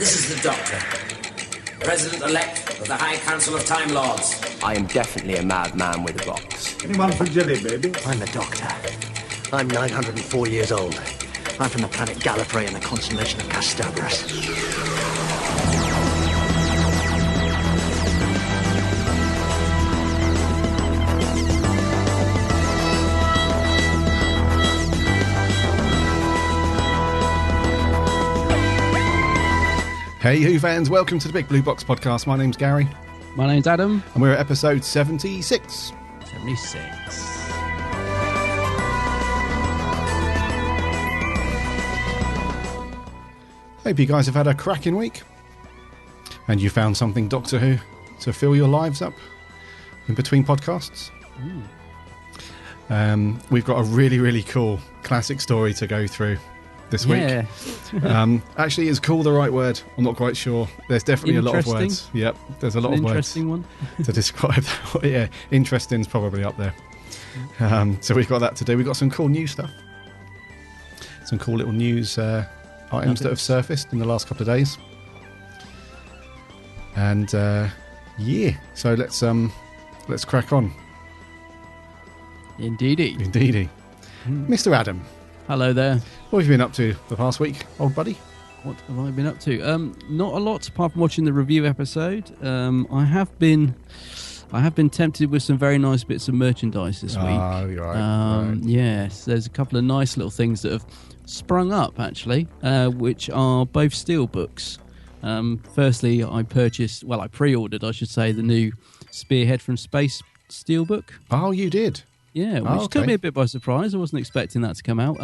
This is the Doctor, President-elect of the High Council of Time Lords. I am definitely a madman with a box. Anyone for jelly, baby? I'm the Doctor. I'm 904 years old. I'm from the planet Gallifrey in the constellation of Castobrius. Hey Who fans, welcome to the Big Blue Box podcast. My name's Gary. My name's Adam. And we're at episode 76. 76. Hope you guys have had a cracking week. And you found something Doctor Who to fill your lives up in between podcasts. We've got a really, really cool classic story to go through this week. Actually, is cool the right word? I'm not quite sure. There's definitely a lot of words. Yep, there's a lot of words. Interesting one. To describe that. Yeah, interesting's probably up there. So we've got that to do. We've got some cool news stuff. Some cool little news items that have surfaced in the last couple of days. And yeah, so let's crack on. Indeedy. Mr. Adam. Hello there. What have you been up to the past week, old buddy? What have I been up to? Not a lot, apart from watching the review episode. I have been tempted with some very nice bits of merchandise this week. You're right. Yes, there's a couple of nice little things that have sprung up, actually, which are both steel books. Firstly, I pre-ordered, I should say, the new Spearhead from Space steelbook. Oh, you did? Yeah, which took me a bit by surprise. I wasn't expecting that to come out.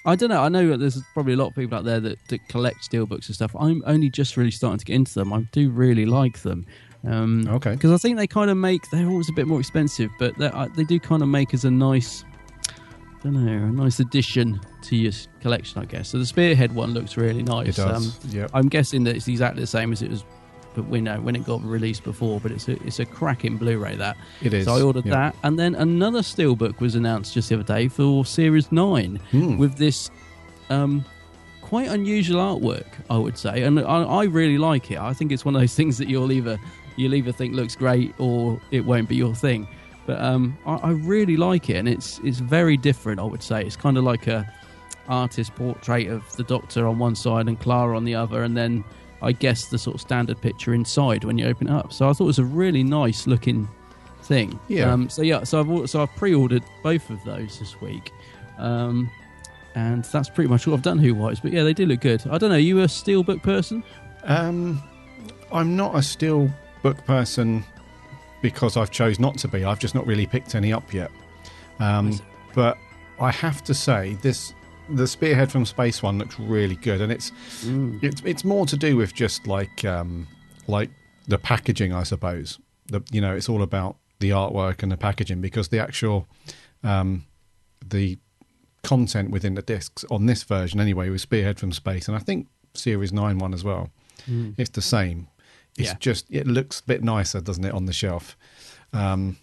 I don't know. I know that there's probably a lot of people out there that collect steelbooks and stuff. I'm only just really starting to get into them. I do really like them. Because I think they kind of they're always a bit more expensive, but they do kind of make as a nice, a nice addition to your collection, I guess. So the Spearhead one looks really nice. It does. Yep. I'm guessing that it's exactly the same as it was. But we know when it got released before, but it's a cracking Blu-ray that. It is. So I ordered that, and then another steelbook was announced just the other day for Series 9 with this quite unusual artwork, I would say, and I really like it. I think it's one of those things that you'll either think looks great or it won't be your thing. But I really like it, and it's very different. I would say it's kind of like a artist portrait of the Doctor on one side and Clara on the other, and then I guess the sort of standard picture inside when you open it up. So I thought it was a really nice looking thing. Yeah. So I've pre-ordered both of those this week, and that's pretty much what I've done Who-wise. But yeah, they do look good. I don't know. Are you a steelbook person? I'm not a steelbook person because I've chose not to be. I've just not really picked any up yet. But I have to say the Spearhead from Space one looks really good, and it's more to do with just like the packaging, I suppose. It's all about the artwork and the packaging, because the actual the content within the discs on this version anyway was Spearhead from Space, and I think Series 9 one as well. It's the same. It's just it looks a bit nicer, doesn't it, on the shelf? Like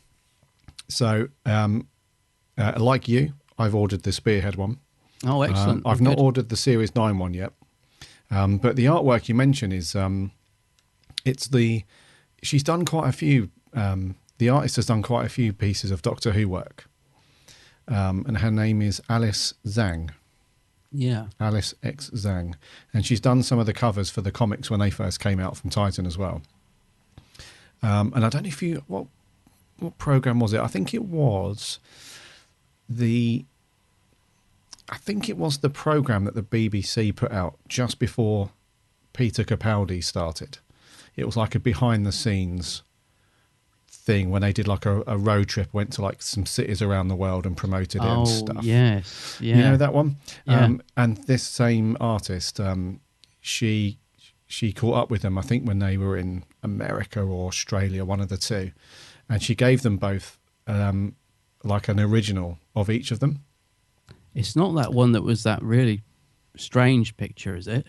you, I've ordered the Spearhead one. Oh, excellent. I've not ordered the Series 9 one yet. But the artwork you mentioned is, she's done quite a few, the artist has done quite a few pieces of Doctor Who work. And her name is Alice Zhang. Yeah. Alice X Zhang. And she's done some of the covers for the comics when they first came out from Titan as well. And I don't know what program was it? I think it was the program that the BBC put out just before Peter Capaldi started. It was like a behind-the-scenes thing when they did like a road trip, went to like some cities around the world and promoted it and stuff. Yes, yeah. You know that one? Yeah. And this same artist, she caught up with them, I think, when they were in America or Australia, one of the two. And she gave them both like an original of each of them. It's not that one that was that really strange picture, is it?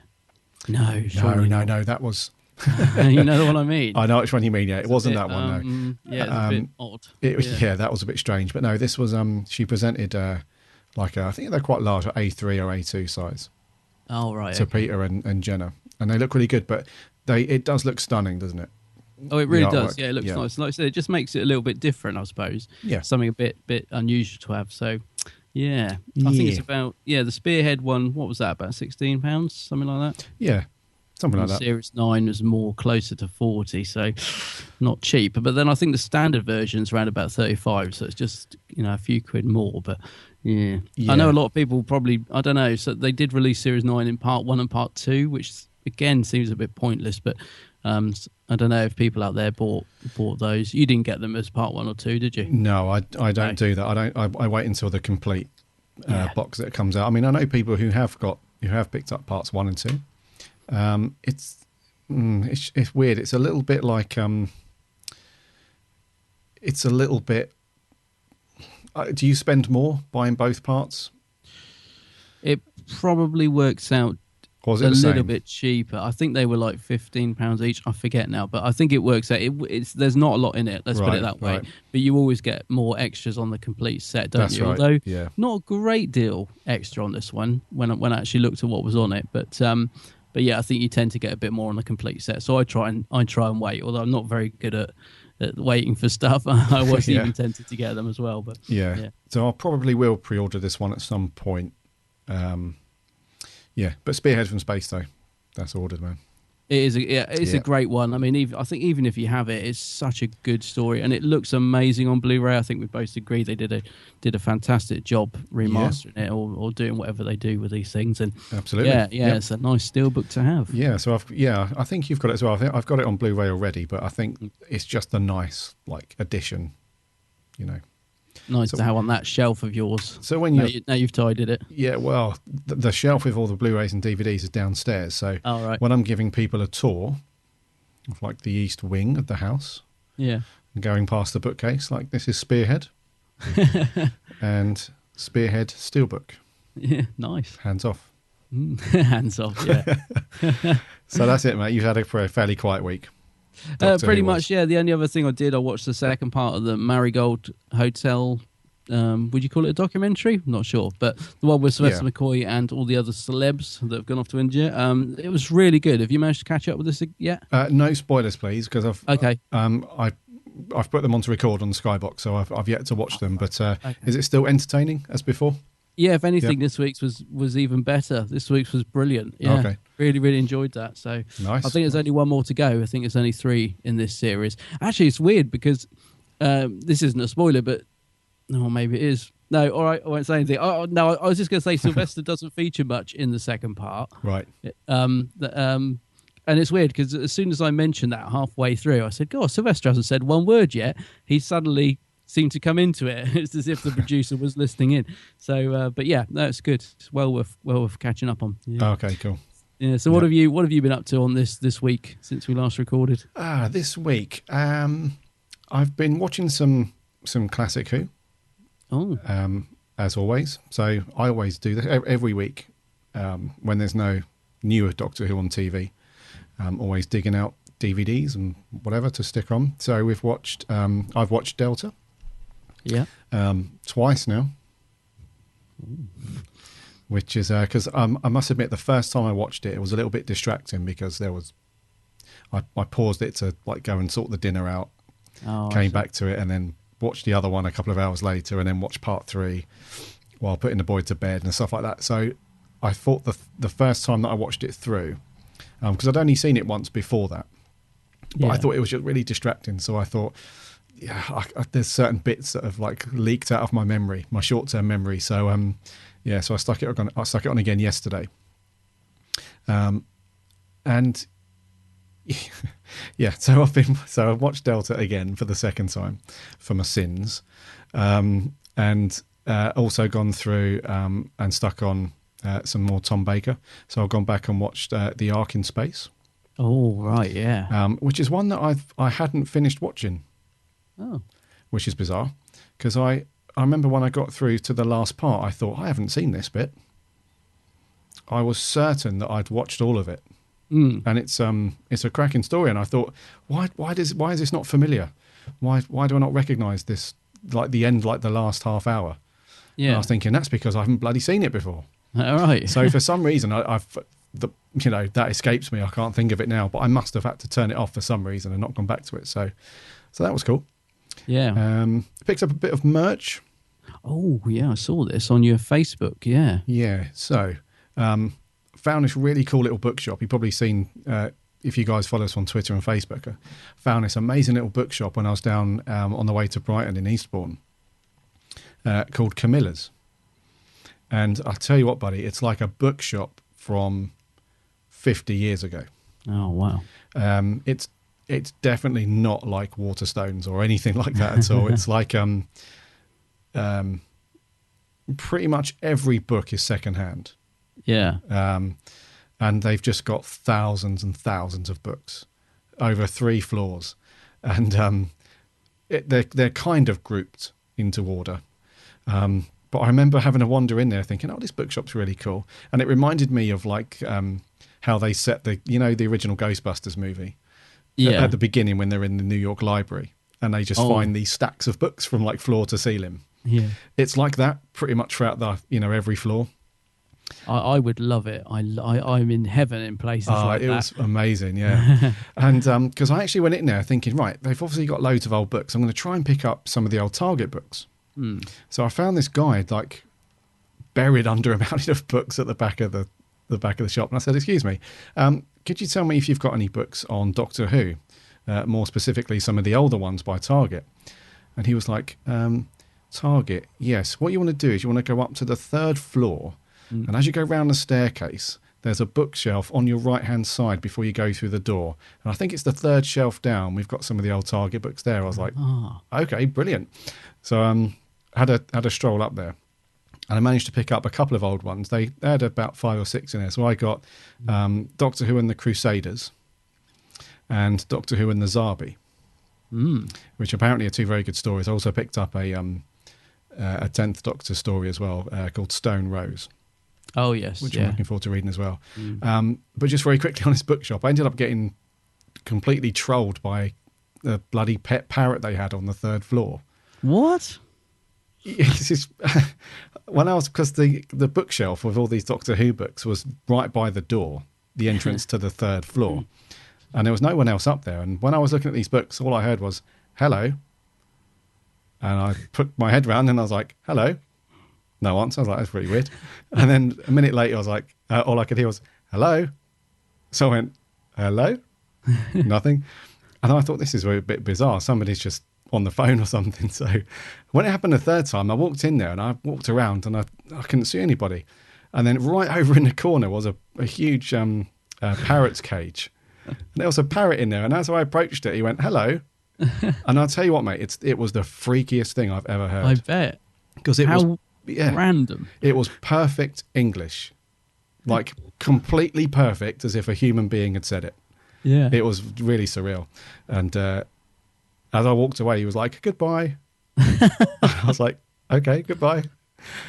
No, no. That was. You know the one I mean? I know which one you mean. Yeah, it wasn't that one. No. Yeah, it's a bit odd. Yeah, that was a bit strange. But no, this was. She presented I think they're quite large, A3 or A2 size. Oh right. To Peter and Jenna, and they look really good. But it does look stunning, doesn't it? Oh, it really The does. artwork. Yeah, it looks Yeah. nice. Like I said, it just makes it a little bit different, I suppose. Yeah. Something a bit unusual to have. So, yeah. I think it's about, the Spearhead one, what was that, about £16, something like that? Yeah, something like And that. Series 9 was more closer to 40, so not cheap. But then I think the standard version's around about 35, so it's just, a few quid more. But, yeah. Yeah. I know a lot of people probably, I don't know, so they did release Series 9 in Part 1 and Part 2, which, again, seems a bit pointless, but... I don't know if people out there bought those. You didn't get them as part 1 or 2, did you? No, I don't do that. I wait until the complete box that comes out. I mean, I know people who have picked up parts 1 and 2. It's weird. It's a little bit like it's a little bit. Do you spend more buying both parts? It probably works out Or is it a the little same? bit cheaper. I think they were like £15 each. I forget now, but I think it works out. There's not a lot in it. Let's put Right, it that way. right. But you always get more extras on the complete set, don't That's you? right, Although yeah. not a great deal extra on this one when I actually looked at what was on it. But yeah, I think you tend to get a bit more on the complete set. So I try and wait. Although I'm not very good at waiting for stuff. I was Yeah. even tempted to get them as well. But Yeah. So I probably will pre-order this one at some point. Yeah, but Spearhead from Space though, that's ordered, man. It is. It's a great one. I mean, I think even if you have it, it's such a good story, and it looks amazing on Blu-ray. I think we both agree they did a fantastic job remastering it or doing whatever they do with these things. And Absolutely. yeah, Yep. it's a nice steelbook to have. Yeah, so I think you've got it as well. I think I've got it on Blu-ray already, but I think it's just a nice addition, Nice So- to have on that shelf of yours. So when Now you've tidied it. Yeah, well, the shelf with all the Blu-rays and DVDs is downstairs. So Oh, right. when I'm giving people a tour of like the east wing of the house, Yeah. and going past the bookcase, like this is Spearhead and Spearhead Steelbook, Yeah. Nice. hands off. Hands off. Yeah. So that's it, mate. You've had a fairly quiet week. Doctor Pretty Who was. much, yeah. The only other thing I did, I watched the second part of the Marigold Hotel. Would you call it a documentary? I'm not sure, but the one with Sylvester Yeah. McCoy and all the other celebs that have gone off to India. It was really good. Have you managed to catch up with this yet? No spoilers, please, because Okay. I've put them on to record on the Skybox, so I've yet to watch them. But is it still entertaining as before? Yeah, if anything, this week's was even better. This week's was brilliant. Yeah, Okay. really, really enjoyed that. So Nice. I think there's only one more to go. I think there's only 3 in this series. Actually, it's weird because this isn't a spoiler, but no, maybe it is. No, all right, I won't say anything. Oh, no, I was just going to say Sylvester doesn't feature much in the second part. Right. And it's weird because as soon as I mentioned that halfway through, I said, God, Sylvester hasn't said one word yet. He suddenly seemed to come into it. It's as if the producer was listening in. So, but yeah, no, it's good. It's well worth catching up on. Yeah. Okay, cool. Yeah. So what have you been up to on this week since we last recorded? This week, I've been watching some classic Who, Oh, as always. So I always do that every week when there's no newer Doctor Who on TV. I'm always digging out DVDs and whatever to stick on. So I've watched Delta yeah. twice now, which is because I must admit the first time I watched it, it was a little bit distracting because I paused it to go and sort the dinner out, Oh, came back to it, and then watched the other one a couple of hours later, and then watched part 3 while putting the boy to bed and stuff like that. So I thought the first time that I watched it through, because I'd only seen it once before that, but I thought it was just really distracting. So I thought, there's certain bits that have leaked out of my memory, my short-term memory. So so I stuck it on again yesterday, and yeah, so I've watched Delta again for the second time for my sins, and also gone through and stuck on some more Tom Baker. So I've gone back and watched The Ark in Space. Oh, right, yeah. Which is one that I hadn't finished watching. Oh, Which is bizarre, because I remember when I got through to the last part, I thought, I haven't seen this bit. I was certain that I'd watched all of it. And it's a cracking story, and I thought, why is this not familiar? Why do I not recognise this, the end, the last half hour? And yeah. I was thinking that's because I haven't bloody seen it before. All right. So for some reason, I've that escapes me. I can't think of it now, but I must have had to turn it off for some reason and not gone back to it. So that was cool. Yeah. Picked up a bit of merch. Oh, yeah, I saw this on your Facebook, yeah. Yeah, so found this really cool little bookshop. You've probably seen, if you guys follow us on Twitter and Facebook, found this amazing little bookshop when I was down on the way to Brighton in Eastbourne called Camilla's. And I'll tell you what, buddy, it's like a bookshop from 50 years ago. Oh, wow. It's definitely not like Waterstones or anything like that at all. It's like pretty much every book is secondhand. Yeah. And they've just got thousands and thousands of books over 3 floors. And they're kind of grouped into order. But I remember having a wander in there thinking, oh, this bookshop's really cool. And it reminded me of like how they set the original Ghostbusters movie at the beginning when they're in the New York Library and they just find these stacks of books from like floor to ceiling. Yeah. It's like that pretty much throughout every floor. I would love it. I'm in heaven in places like that. It was amazing, yeah. And because I actually went in there thinking, right, they've obviously got loads of old books. I'm going to try and pick up some of the old Target books. So I found this guide like buried under a mountain of books at the back of the shop, and I said, "Excuse me, could you tell me if you've got any books on Doctor Who, more specifically some of the older ones by Target?" And he was like, "Target, yes. What you want to do is you want to go up to the 3rd floor, and as you go round the staircase, there's a bookshelf on your right-hand side before you go through the door. And I think it's the 3rd shelf down. We've got some of the old Target books there." I was like, "Okay, brilliant." So had a stroll up there, and I managed to pick up a couple of old ones. They had about 5 or 6 in there. So I got Doctor Who and the Crusaders and Doctor Who and the Zarbi, which apparently are 2 very good stories. I also picked up a 10th Doctor story as well called Stone Rose. Oh, yes. Which I'm looking forward to reading as well. But just very quickly on this bookshop, I ended up getting completely trolled by the bloody pet parrot they had on the 3rd floor. What? Because the bookshelf with all these Doctor Who books was right by the door, the entrance to the 3rd floor. And there was no one else up there. And when I was looking at these books, all I heard was, "Hello." And I put my head round and I was like, "Hello." No answer. I was like, "That's pretty weird." And then a minute later, I was like, all I could hear was, "Hello." So I went, "Hello?" Nothing. And I thought, this is a bit bizarre. Somebody's just on the phone or something. So when it happened the 3rd time, I walked in there and I walked around and I couldn't see anybody. And then right over in the corner was a huge parrot's cage. And there was a parrot in there. And as I approached it, he went, "Hello." And I'll tell you what, mate, it was the freakiest thing I've ever heard. I bet. Because it was random. It was perfect English. Like completely perfect, as if a human being had said it. Yeah. It was really surreal. And as I walked away, he was like, "Goodbye." I was like, "Okay, goodbye."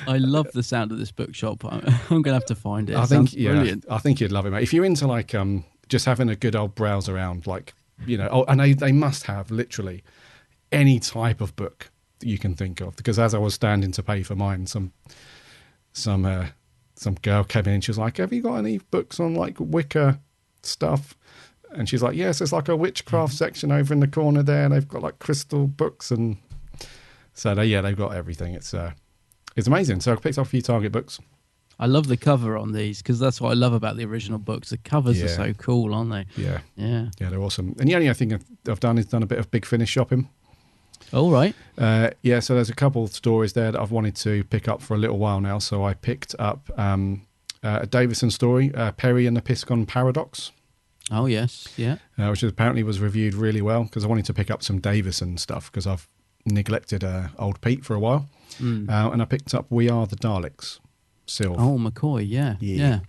I love the sound of this bookshop. I'm going to have to find it. I think, brilliant. I think you'd love it, mate. If you're into like just having a good old browse around, like, and they must have literally any type of book that you can think of. Because as I was standing to pay for mine, some girl came in and she was like, "Have you got any books on like Wicca stuff?" And she's like, "Yes, there's like a witchcraft section over in the corner there, and they've got like crystal books." And so they've got everything. It's amazing. So I picked up a few Target books. I love the cover on these because that's what I love about the original books. The covers are so cool, aren't they? Yeah. Yeah. Yeah, they're awesome. And the only other thing I've done is done a bit of Big Finish shopping. All right. So there's a couple of stories there that I've wanted to pick up for a little while now. So I picked up a Davison story, Perry and the Piscon Paradox. Oh, yes. Yeah. Which apparently was reviewed really well because I wanted to pick up some Davison stuff because I've neglected old Pete for a while. And I picked up We Are the Daleks, Sylve. Oh, McCoy, yeah.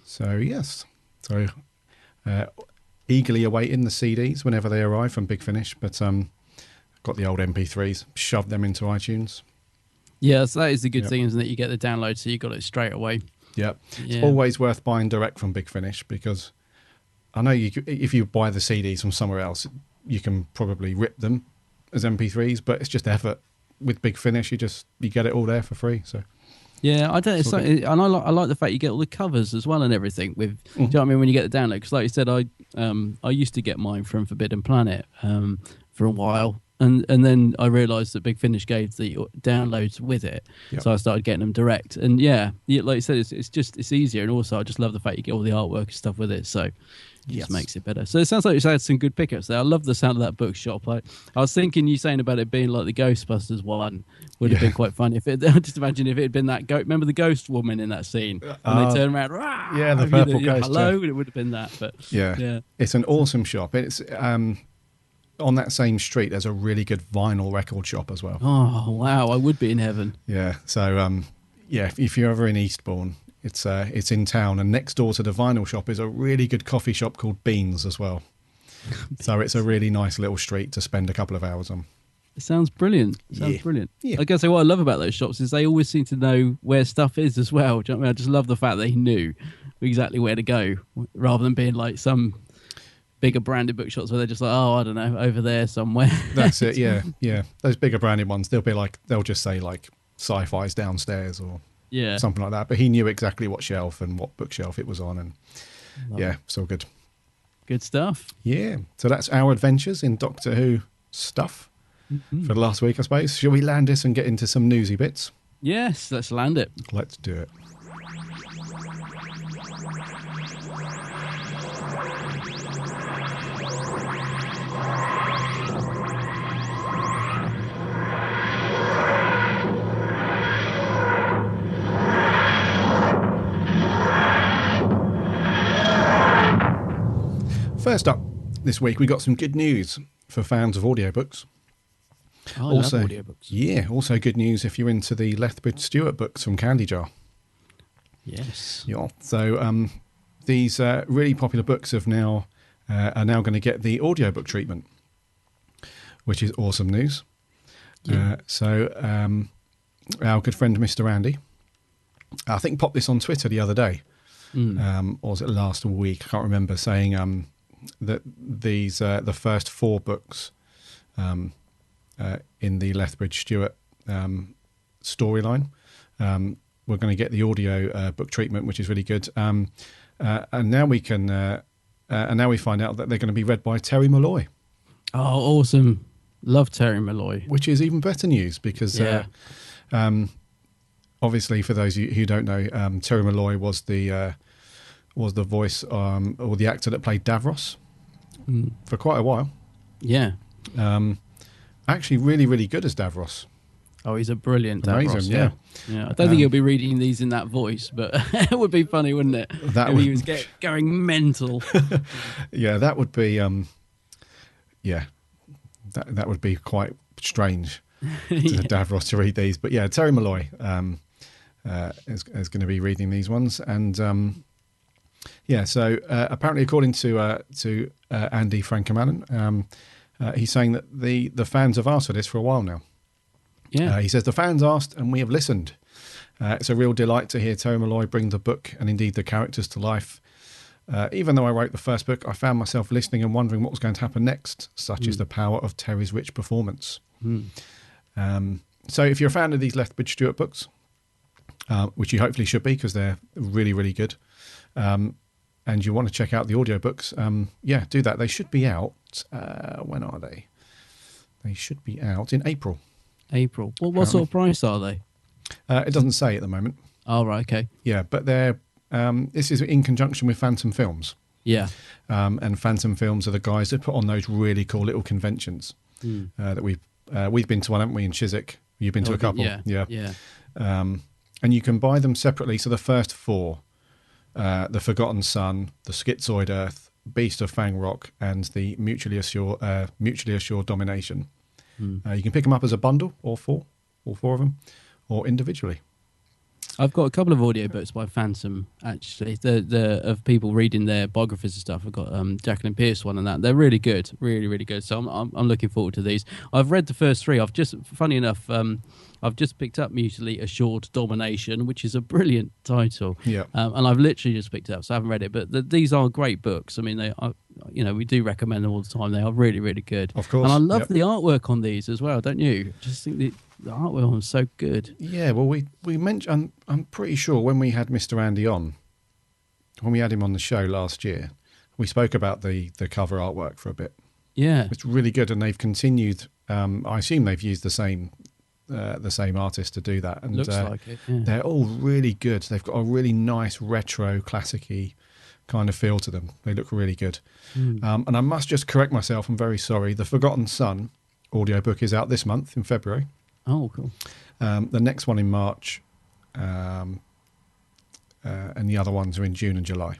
So, yes. So, eagerly awaiting the CDs whenever they arrive from Big Finish. But got the old MP3s, shoved them into iTunes. Yes, that is the good thing, isn't it? You get the download, so you got it straight away. Yep. It's always worth buying direct from Big Finish because I know if you buy the CDs from somewhere else, you can probably rip them as MP3s, but it's just effort. With Big Finish, you get it all there for free. So Yeah, I don't. It's like, and I like the fact you get all the covers as well and everything. With do you know what I mean? When you get the download, because like you said, I used to get mine from Forbidden Planet for a while, and then I realised that Big Finish gave the downloads with it, so I started getting them direct. And like you said, it's easier, and also I just love the fact you get all the artwork and stuff with it. So. It just makes it better. So it sounds like you had some good pickups there. I love the sound of that bookshop. I was thinking you saying about it being like the Ghostbusters one would have been quite funny. Just imagine if it had been that goat. Remember the ghost woman in that scene when they turn around? Rah! Yeah, the purple ghost. Hello, it would have been that. But yeah, it's an awesome shop. It's on that same street. There's a really good vinyl record shop as well. Oh wow, I would be in heaven. Yeah. So if you're ever in Eastbourne. It's in town, and next door to the vinyl shop is a really good coffee shop called Beans as well. So it's a really nice little street to spend a couple of hours on. It sounds brilliant. Brilliant. Yeah. I guess what I love about those shops is they always seem to know where stuff is as well. Do you know what I mean? I just love the fact that he knew exactly where to go, rather than being like some bigger branded bookshops where they're just like, oh, I don't know, over there somewhere. That's it. Yeah. Those bigger branded ones, they'll just say like Sci-Fi's downstairs or. Yeah, something like that. But he knew exactly what shelf and what bookshelf it was on, and it's all good. Good stuff. Yeah, so that's our adventures in Doctor Who stuff for the last week, I suppose. Shall we land this and get into some newsy bits? Yes, let's land it. Let's do it. First up this week, we got some good news for fans of audiobooks. I love audiobooks. Yeah, also good news if you're into the Lethbridge Stewart books from Candy Jar. Yes. Yeah. So these really popular books are now going to get the audiobook treatment, which is awesome news. Yeah. Our good friend Mr. Andy, I think popped this on Twitter the other day, or was it last week? I can't remember, saying that these the first 4 books in the Lethbridge Stewart storyline we're going to get the audio book treatment, which is really good. And now we can now we find out that they're going to be read by Terry Malloy. Oh, awesome! Love Terry Malloy, which is even better news because obviously, for those who don't know, Terry Malloy was the voice or the actor that played Davros for quite a while. Yeah. Actually, really, really good as Davros. Oh, he's a brilliant Davros. Amazing, yeah. I don't think he'll be reading these in that voice, but it would be funny, wouldn't it? If he was going mental. Yeah, that would be. That would be quite strange to Davros to read these. But yeah, Terry Malloy is going to be reading these ones, and so apparently, according to Andy Frankomannen, he's saying that the fans have asked for this for a while now. Yeah, he says the fans asked and we have listened. It's a real delight to hear Terry Malloy bring the book and indeed the characters to life. Even though I wrote the first book, I found myself listening and wondering what was going to happen next, such is the power of Terry's rich performance. So if you're a fan of these Lethbridge Stewart books, which you hopefully should be because they're really, really good, and you want to check out the audiobooks, do that. They should be out. When are they? They should be out in April. April. Well, what sort of price are they? It doesn't say at the moment. Oh, right, okay. Yeah, but they're this is in conjunction with Phantom Films. Yeah. And Phantom Films are the guys that put on those really cool little conventions that we've been to one, haven't we, in Chiswick? You've been to a couple. Yeah. And you can buy them separately. So the first 4, The Forgotten Sun, The Schizoid Earth, Beast of Fang Rock, and the Mutually Assured Domination. You can pick them up as a bundle, all 4 of them, or individually. I've got a couple of audiobooks by Phantom, actually, the of people reading their biographies and stuff. I've got Jacqueline Pierce one and that. They're really good, really, really good. So I'm looking forward to these. I've read the first 3. Funny enough, I've just picked up Mutually Assured Domination, which is a brilliant title. Yeah. And I've literally just picked it up, so I haven't read it. But these are great books. I mean, they are, we do recommend them all the time. They are really, really good. Of course. And I love the artwork on these as well, don't you? Just think the artwork was so good. Yeah, well, we mentioned. I'm pretty sure when we had Mr. Andy on, when we had him on the show last year, we spoke about the cover artwork for a bit. Yeah, It's really good, and they've continued. I assume they've used the same artist to do that, and looks like it. Yeah. they're all really good. They've got a really nice retro, classic-y kind of feel to them. They look really good. And I must just correct myself. I'm very sorry. The Forgotten Son audiobook is out this month in February. Oh, cool. The next one in March, and the other ones are in June and July.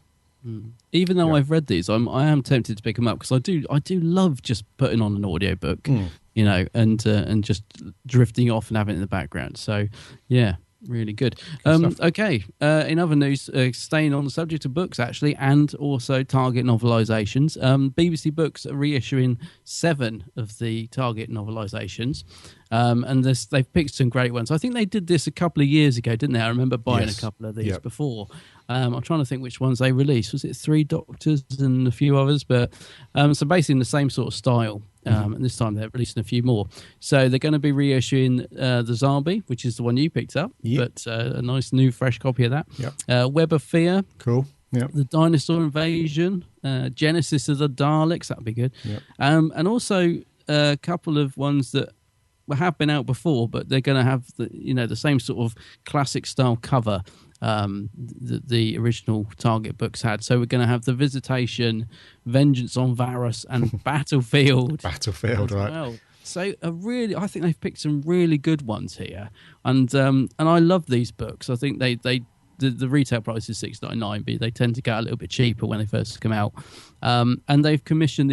Even though Yeah. I've read these, I am tempted to pick them up because I do love just putting on an audiobook, and just drifting off and having it in the background. So, yeah, really good. Okay, in other news, staying on the subject of books, actually, and also Target novelisations, BBC Books are reissuing 7 of the Target novelisations, and they've picked some great ones. I think they did this a couple of years ago, didn't they? I remember buying a couple of these before. I'm trying to think which ones they released. Was it 3 Doctors and a few others? But so basically in the same sort of style. And this time they're releasing a few more. So they're going to be reissuing the Zombie, which is the one you picked up, but a nice new fresh copy of that. Web of Fear. Cool. Yeah. The Dinosaur Invasion. Genesis of the Daleks. That'd be good. And also a couple of ones that have been out before, but they're going to have the same sort of classic style cover the original Target books had. So we're going to have The Visitation, Vengeance on Varus, and Battlefield. Battlefield, right? Well. So I think they've picked some really good ones here, and I love these books. I think the retail price is $6.99, but they tend to get a little bit cheaper when they first come out. And they've commissioned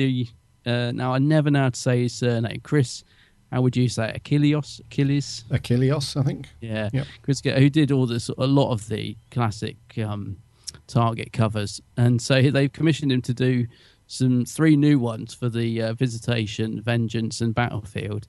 now I never know how to say his surname, Chris. How would you say it? Achilles, I think. Yeah, Chris, who did a lot of the classic Target covers, and so they've commissioned him to do 3 new ones for the Visitation, Vengeance, and Battlefield.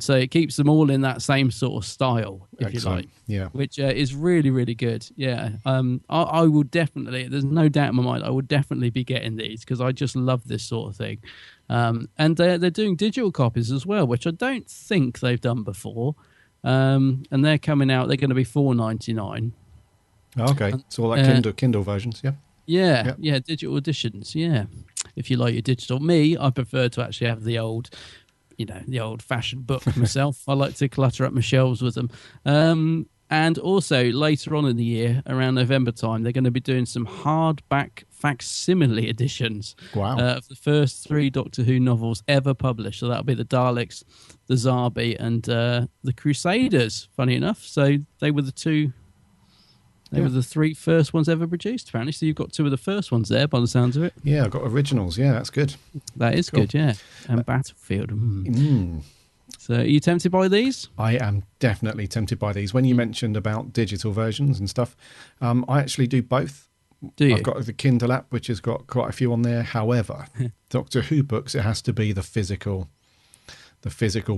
So it keeps them all in that same sort of style, if you like. Yeah, which is really, really good. Yeah, I will definitely. There's no doubt in my mind. I would definitely be getting these because I just love this sort of thing. And they're doing digital copies as well, which I don't think they've done before. And they're coming out. They're going to be $4.99. Okay, so all that Kindle versions, yeah, digital editions. Yeah, if you like your digital. Me, I prefer to actually have the old-fashioned book myself. I like to clutter up my shelves with them. And also later on in the year, around November time, they're going to be doing some hardback facsimile editions of the first 3 Doctor Who novels ever published. So that'll be the Daleks, the Zarbi, and the Crusaders. Funny enough, so they were the 2. They were the 3 first ones ever produced, apparently. So you've got 2 of the first ones there, by the sounds of it. Yeah, I've got originals. Yeah, that's good. That is good, yeah. And Battlefield. So are you tempted by these? I am definitely tempted by these. When you mentioned about digital versions and stuff, I actually do both. Do you? I've got the Kindle app, which has got quite a few on there. However, Doctor Who books, it has to be the physical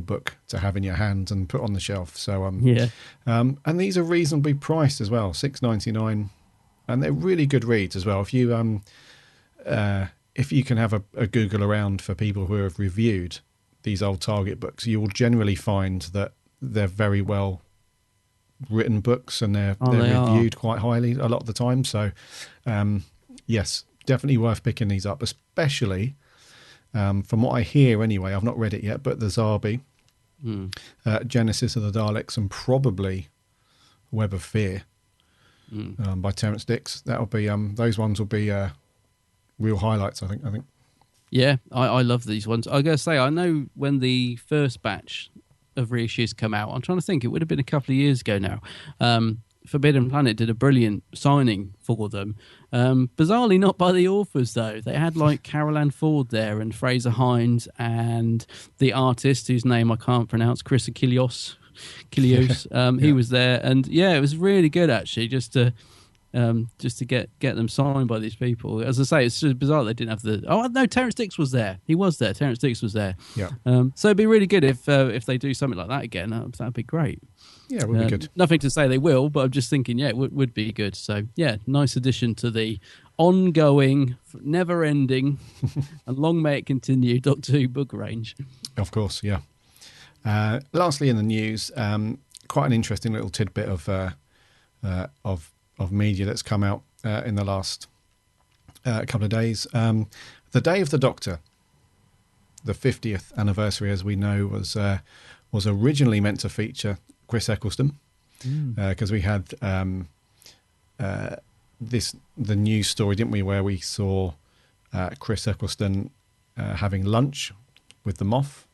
book to have in your hands and put on the shelf. So and these are reasonably priced as well, $6.99, and they're really good reads as well. If you can have a Google around for people who have reviewed these old Target books, you will generally find that they're very well written books, and they're reviewed quite highly a lot of the time. So yes, definitely worth picking these up, especially from what I hear anyway. I've not read it yet, but the Zarbi, Genesis of the Daleks, and probably Web of Fear by Terence Dix. That'll be those ones will be real highlights, I think. Yeah, I love these ones. I gotta say, I know when the first batch of reissues come out, I'm trying to think, it would have been a couple of years ago now. Forbidden Planet did a brilliant signing for them. Bizarrely not by the authors, though. They had like Carol Ann Ford there, and Fraser Hines, and the artist whose name I can't pronounce, Chris Achilles. He was there, and it was really good actually, just to get them signed by these people. As I say, it's just bizarre they didn't have the... Oh, no, Terence Dix was there. He was there. Terence Dix was there. Yeah. So it'd be really good if they do something like that again. That'd be great. Yeah, it would be good. Nothing to say they will, but I'm just thinking, it would be good. So, nice addition to the ongoing, never-ending, and long may it continue, Doctor Who book range. Of course, yeah. Lastly, in the news, quite an interesting little tidbit of media that's come out in the last couple of days. The Day of the Doctor, the 50th anniversary, as we know, was originally meant to feature Chris Eccleston, because we had the news story, didn't we, where we saw Chris Eccleston having lunch with the Moff,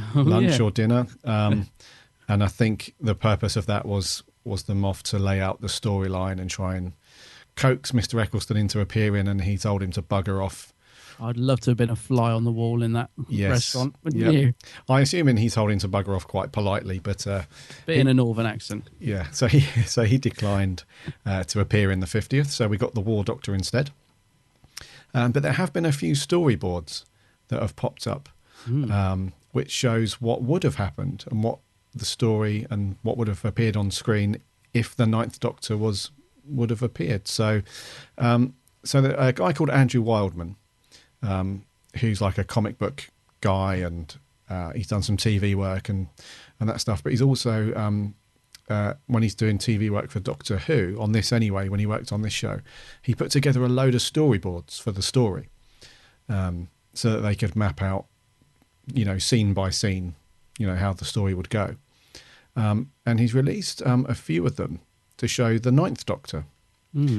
or dinner, and I think the purpose of that was the Moff to lay out the storyline and try and coax Mr. Eccleston into appearing, and he told him to bugger off. I'd love to have been a fly on the wall in that restaurant, wouldn't you? I assume he told him to bugger off quite politely, but in a northern accent. Yeah, so he declined to appear in the 50th, so we got the War Doctor instead. But there have been a few storyboards that have popped up, which shows what would have happened and what the story and what would have appeared on screen if the Ninth Doctor would have appeared. So a guy called Andrew Wildman, who's like a comic book guy, and he's done some TV work and that stuff. But he's also, when he's doing TV work for Doctor Who, on this anyway, when he worked on this show, he put together a load of storyboards for the story, so that they could map out, scene by scene, how the story would go. And he's released a few of them to show the Ninth Doctor.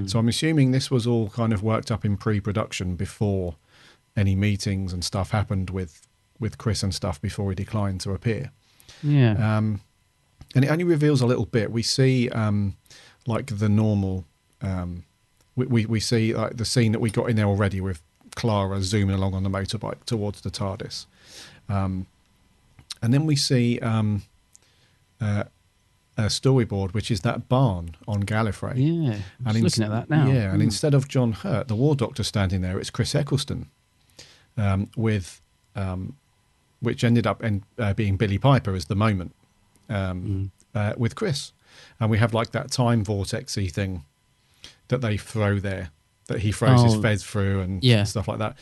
So I'm assuming this was all kind of worked up in pre-production before any meetings and stuff happened with Chris and stuff, before he declined to appear. Yeah. And it only reveals a little bit. We see like the normal, we see like the scene that we got in there already with Clara zooming along on the motorbike towards the TARDIS. And then we see a storyboard, which is that barn on Gallifrey. Yeah, I'm just looking at that now. Yeah, and instead of John Hurt, the War Doctor, standing there, it's Chris Eccleston, which ended up being Billy Piper as the moment, with Chris. And we have like that time vortex-y thing that they throw there, that he throws his fez through and stuff like that.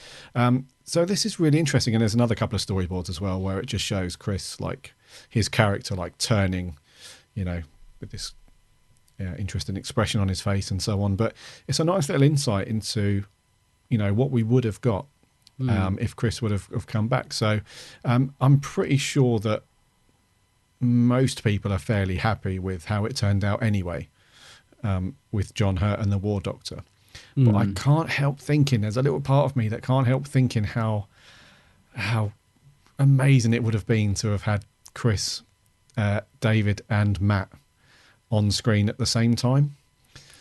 So this is really interesting. And there's another couple of storyboards as well where it just shows Chris, like his character, like turning, with this interesting expression on his face and so on. But it's a nice little insight into, what we would have got if Chris would have come back. So I'm pretty sure that most people are fairly happy with how it turned out anyway, with John Hurt and the War Doctor. But I can't help thinking, there's a little part of me that can't help thinking how amazing it would have been to have had Chris, David and Matt on screen at the same time.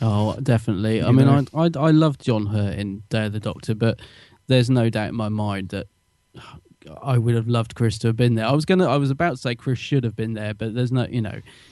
Oh, definitely. I mean, I loved John Hurt in Day of the Doctor, but there's no doubt in my mind that I would have loved Chris to have been there. I was about to say Chris should have been there, but there's no,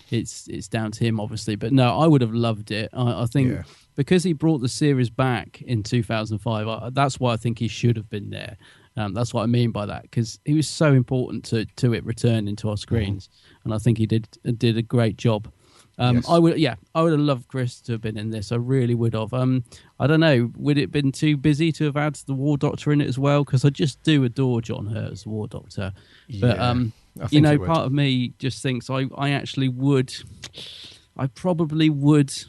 it's down to him obviously. But no, I would have loved it. I think because he brought the series back in 2005, that's why I think he should have been there. That's what I mean by that, because he was so important to it returning to our screens, and I think he did a great job. Yes. I would have loved Chris to have been in this. I really would have. I don't know, would it have been too busy to have had the War Doctor in it as well? Because I just do adore John Hurt as the War Doctor. But part of me just thinks I actually would. I probably would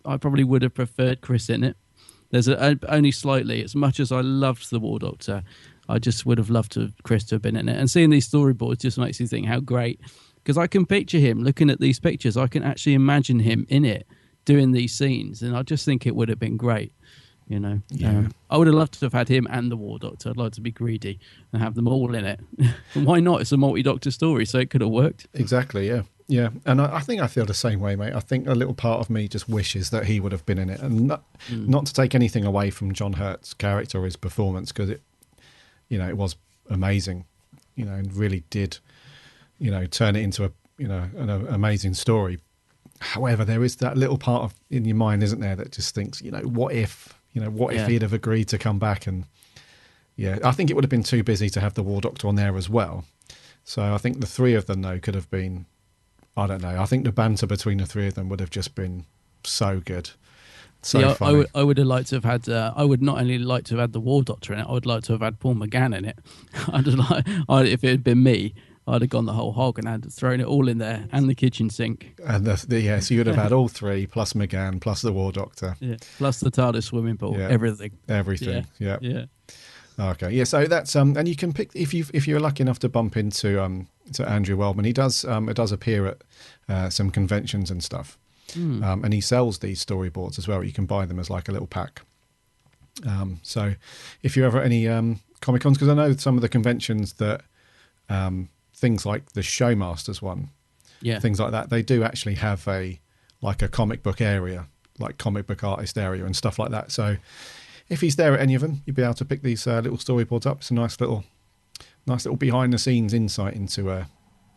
have preferred Chris in it. There's only slightly. As much as I loved the War Doctor, I just would have loved Chris to have been in it. And seeing these storyboards just makes you think how great. Because I can picture him looking at these pictures. I can actually imagine him in it doing these scenes, and I just think it would have been great. I would have loved to have had him and the War Doctor. I'd like to be greedy and have them all in it. Why not? It's a multi-Doctor story, so it could have worked. Exactly. Yeah. And I think I feel the same way, mate. I think a little part of me just wishes that he would have been in it, and not to take anything away from John Hurt's character or his performance, because it was amazing. And really did. Turn it into an amazing story. However, there is that little part in your mind, isn't there, that just thinks, what if he'd have agreed to come back? And I think it would have been too busy to have the War Doctor on there as well. So I think the three of them, though, could have been, I don't know. I think the banter between the three of them would have just been so good. So funny. I would have liked to have had. I would not only like to have had the War Doctor in it. I would like to have had Paul McGann in it. If it had been me, I'd have gone the whole hog and had thrown it all in there and the kitchen sink. And so you'd have had all three plus McGann plus the War Doctor. Yeah. Plus the TARDIS swimming pool, everything. Everything. Yeah. Yeah. Okay. Yeah. So that's and you can pick if you're lucky enough to bump into to Andrew Wellman. He does it does appear at some conventions and stuff, and he sells these storyboards as well. You can buy them as like a little pack. So if you're ever at any Comic Cons, because I know some of the conventions that things like the Showmasters one, things like that, they do actually have a comic book area, like comic book artist area and stuff like that. So if he's there at any of them, you'll be able to pick these little storyboards up. It's a nice little behind the scenes insight into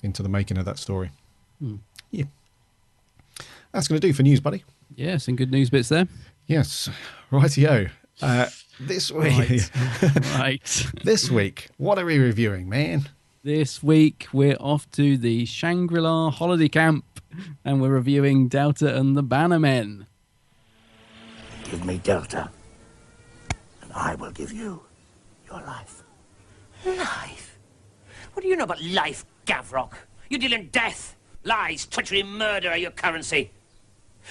the making of that story. Yeah, that's going to do for news, buddy. Yeah, some good news bits there. Yes, rightio. This week, Right. This week, what are we reviewing, man? This week we're off to the Shangri-La holiday camp, and we're reviewing Delta and the Bannermen. Give me Delta, and I will give you your life. Life? What do you know about life, Gavrock? You deal in death. Lies, treachery, murder are your currency.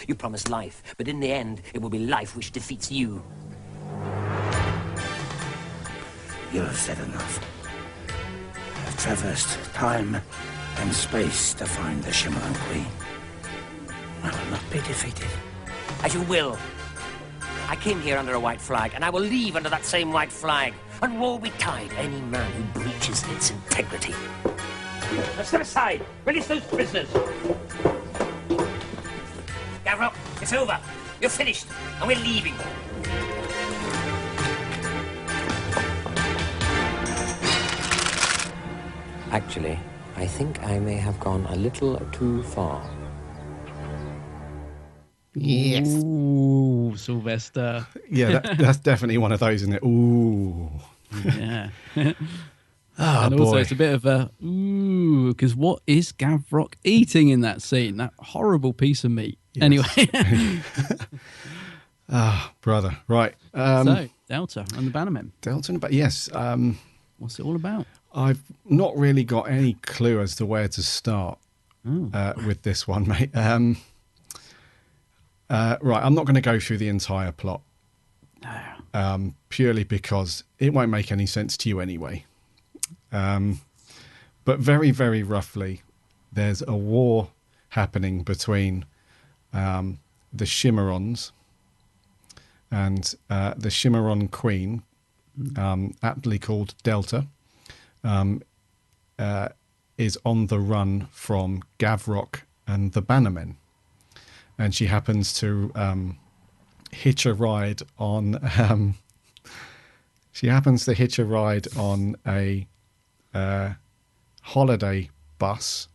You promise life, but in the end, it will be life which defeats you. You have said enough. I have traversed time and space to find the Shimmering Queen. I will not be defeated. As you will. I came here under a white flag, and I will leave under that same white flag. And woe betide any man who breaches its integrity. Now step aside. Release those prisoners. Gavrock, it's over. You're finished, and we're leaving. Actually, I think I may have gone a little too far. Yes. Ooh, Sylvester. Yeah, that's definitely one of those, isn't it? Ooh. Yeah. Oh, and also boy. it's a bit of a ooh, because what is Gavrock eating in that scene? That horrible piece of meat. Yes. Anyway. Brother. Right. So, Delta and the Bannermen. Delta, but yes. What's it all about? I've not really got any clue as to where to start with this one, mate. Right, I'm not going to go through the entire plot, purely because it won't make any sense to you anyway. But very, very roughly, there's a war happening between the Shimmerons and the Shimmeron Queen, aptly called Delta, is on the run from Gavrock and the Bannermen. And she happens to hitch a ride on a holiday bus,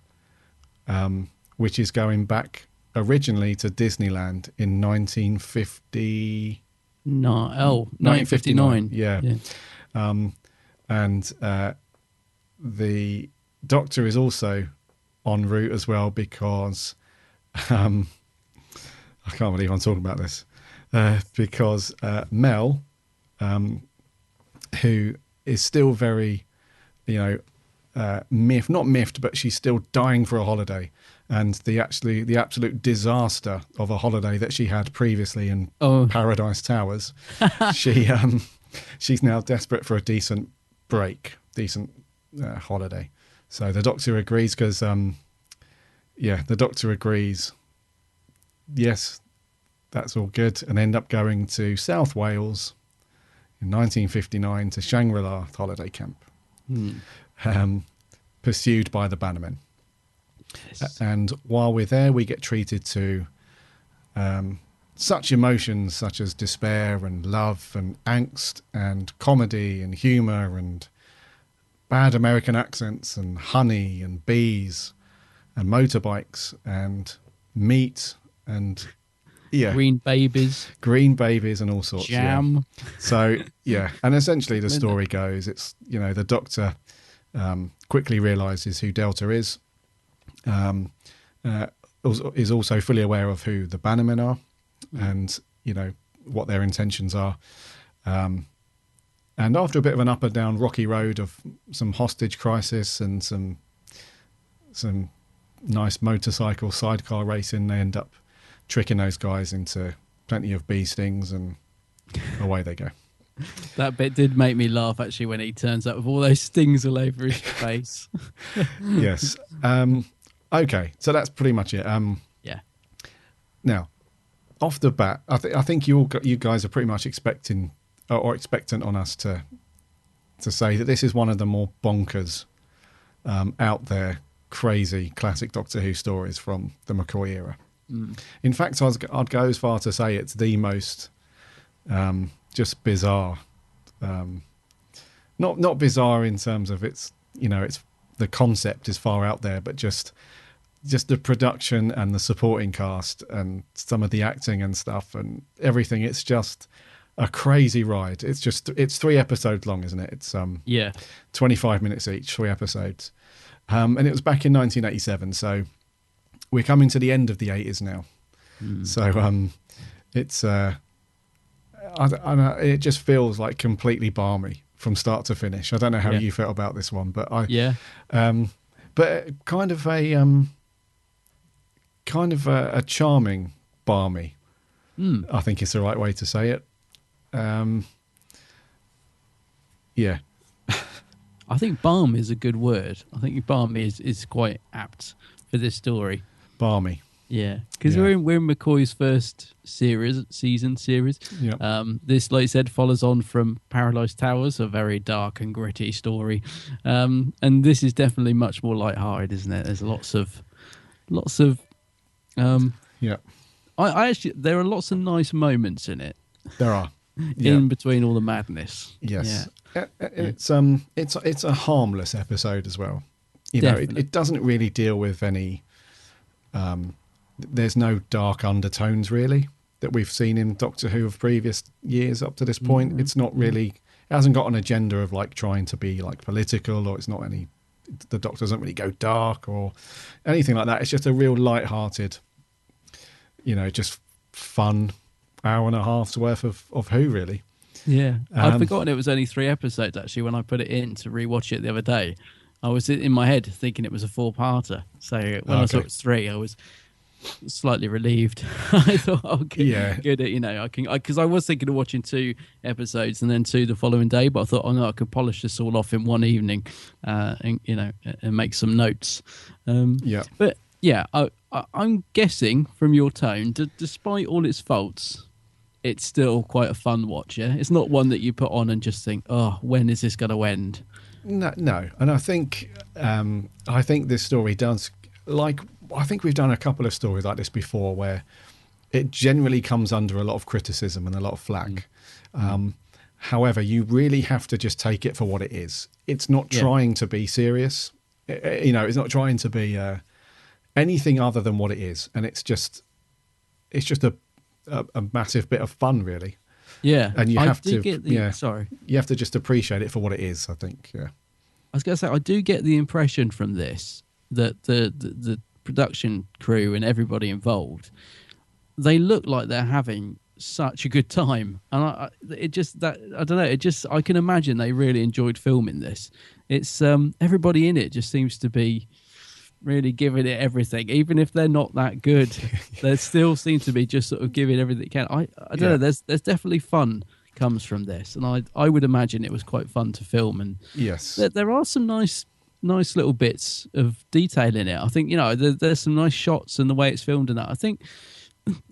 which is going back originally to Disneyland in 1950. No, 1959. Yeah. And the Doctor is also en route as well because I can't believe I'm talking about this, because Mel, who is still very, not miffed, but she's still dying for a holiday. And the absolute disaster of a holiday that she had previously in Paradise Towers, she's now desperate for a decent break, holiday. So the Doctor agrees because, the Doctor agrees. Yes, that's all good, and end up going to South Wales in 1959 to Shangri-La holiday camp, pursued by the Bannermen. Yes. And while we're there, we get treated to such emotions such as despair and love and angst and comedy and humour and bad American accents and honey and bees and motorbikes and meat and green babies and all sorts. Jam. Yeah. So and essentially the story goes, it's the Doctor quickly realizes who Delta is, is also fully aware of who the Bannermen are, and what their intentions are, and after a bit of an up and down rocky road of some hostage crisis and some some nice motorcycle sidecar racing. They end up tricking those guys into plenty of bee stings, and away they go. That bit did make me laugh, actually, when he turns up with all those stings all over his face. Yes. Okay, so that's pretty much it. Yeah. Now, off the bat, I think you guys are pretty much expectant on us to say that this is one of the more bonkers, out there, crazy classic Doctor Who stories from the McCoy era. In fact, I'd go as far to say it's the most just bizarre. Not bizarre in terms of it's the concept is far out there, but just the production and the supporting cast and some of the acting and stuff and everything. It's just a crazy ride. It's 3 episodes long, isn't it? It's 25 minutes each, 3 episodes. And it was back in 1987, so we're coming to the end of the 80s now. So it's I don't know, it just feels like completely balmy from start to finish. I don't know how you felt about this one, but but kind of a charming balmy. I think it's the right way to say it. Yeah. I think balm is a good word. I think balmy is quite apt for this story. Balmy. Yeah, because we're in McCoy's first season series. Yeah. This, like I said, follows on from Paradise Towers, a very dark and gritty story. And this is definitely much more lighthearted, isn't it? There's lots of. Yeah. I actually, there are lots of nice moments in it. There are. In between all the madness. Yes. Yeah. It's a harmless episode as well. You know, it doesn't really deal with any. There's no dark undertones really that we've seen in Doctor Who of previous years up to this point. It's not really. It hasn't got an agenda of like trying to be like political, or it's not any. The Doctor doesn't really go dark or anything like that. It's just a real light-hearted, just fun hour and a half's worth of Who, really. Yeah. I'd forgotten it was only 3 episodes, actually, when I put it in to rewatch it the other day. I was in my head thinking it was a 4-parter. So when I saw it was 3, I was slightly relieved. I thought, good, because I was thinking of watching 2 episodes and then 2 the following day, but I thought, I could polish this all off in one evening, and make some notes. But yeah, I'm guessing from your tone, despite all its faults, it's still quite a fun watch. Yeah, it's not one that you put on and just think, when is this going to end? No, and I think this story does, like, I think we've done a couple of stories like this before where it generally comes under a lot of criticism and a lot of flack. However, you really have to just take it for what it is. It's not trying to be serious. It's not trying to be anything other than what it is, and it's just a massive bit of fun, really. Yeah, and you have to you have to just appreciate it for what it is. I think. Yeah, I was going to say, I do get the impression from this that the production crew and everybody involved, they look like they're having such a good time, and I don't know. I can imagine they really enjoyed filming this. It's everybody in it just seems to be really giving it everything, even if they're not that good. They still seem to be just sort of giving everything they can. I don't know. There's definitely fun comes from this, and I would imagine it was quite fun to film. And yes, there are some nice little bits of detail in it. I think there's some nice shots and the way it's filmed and that.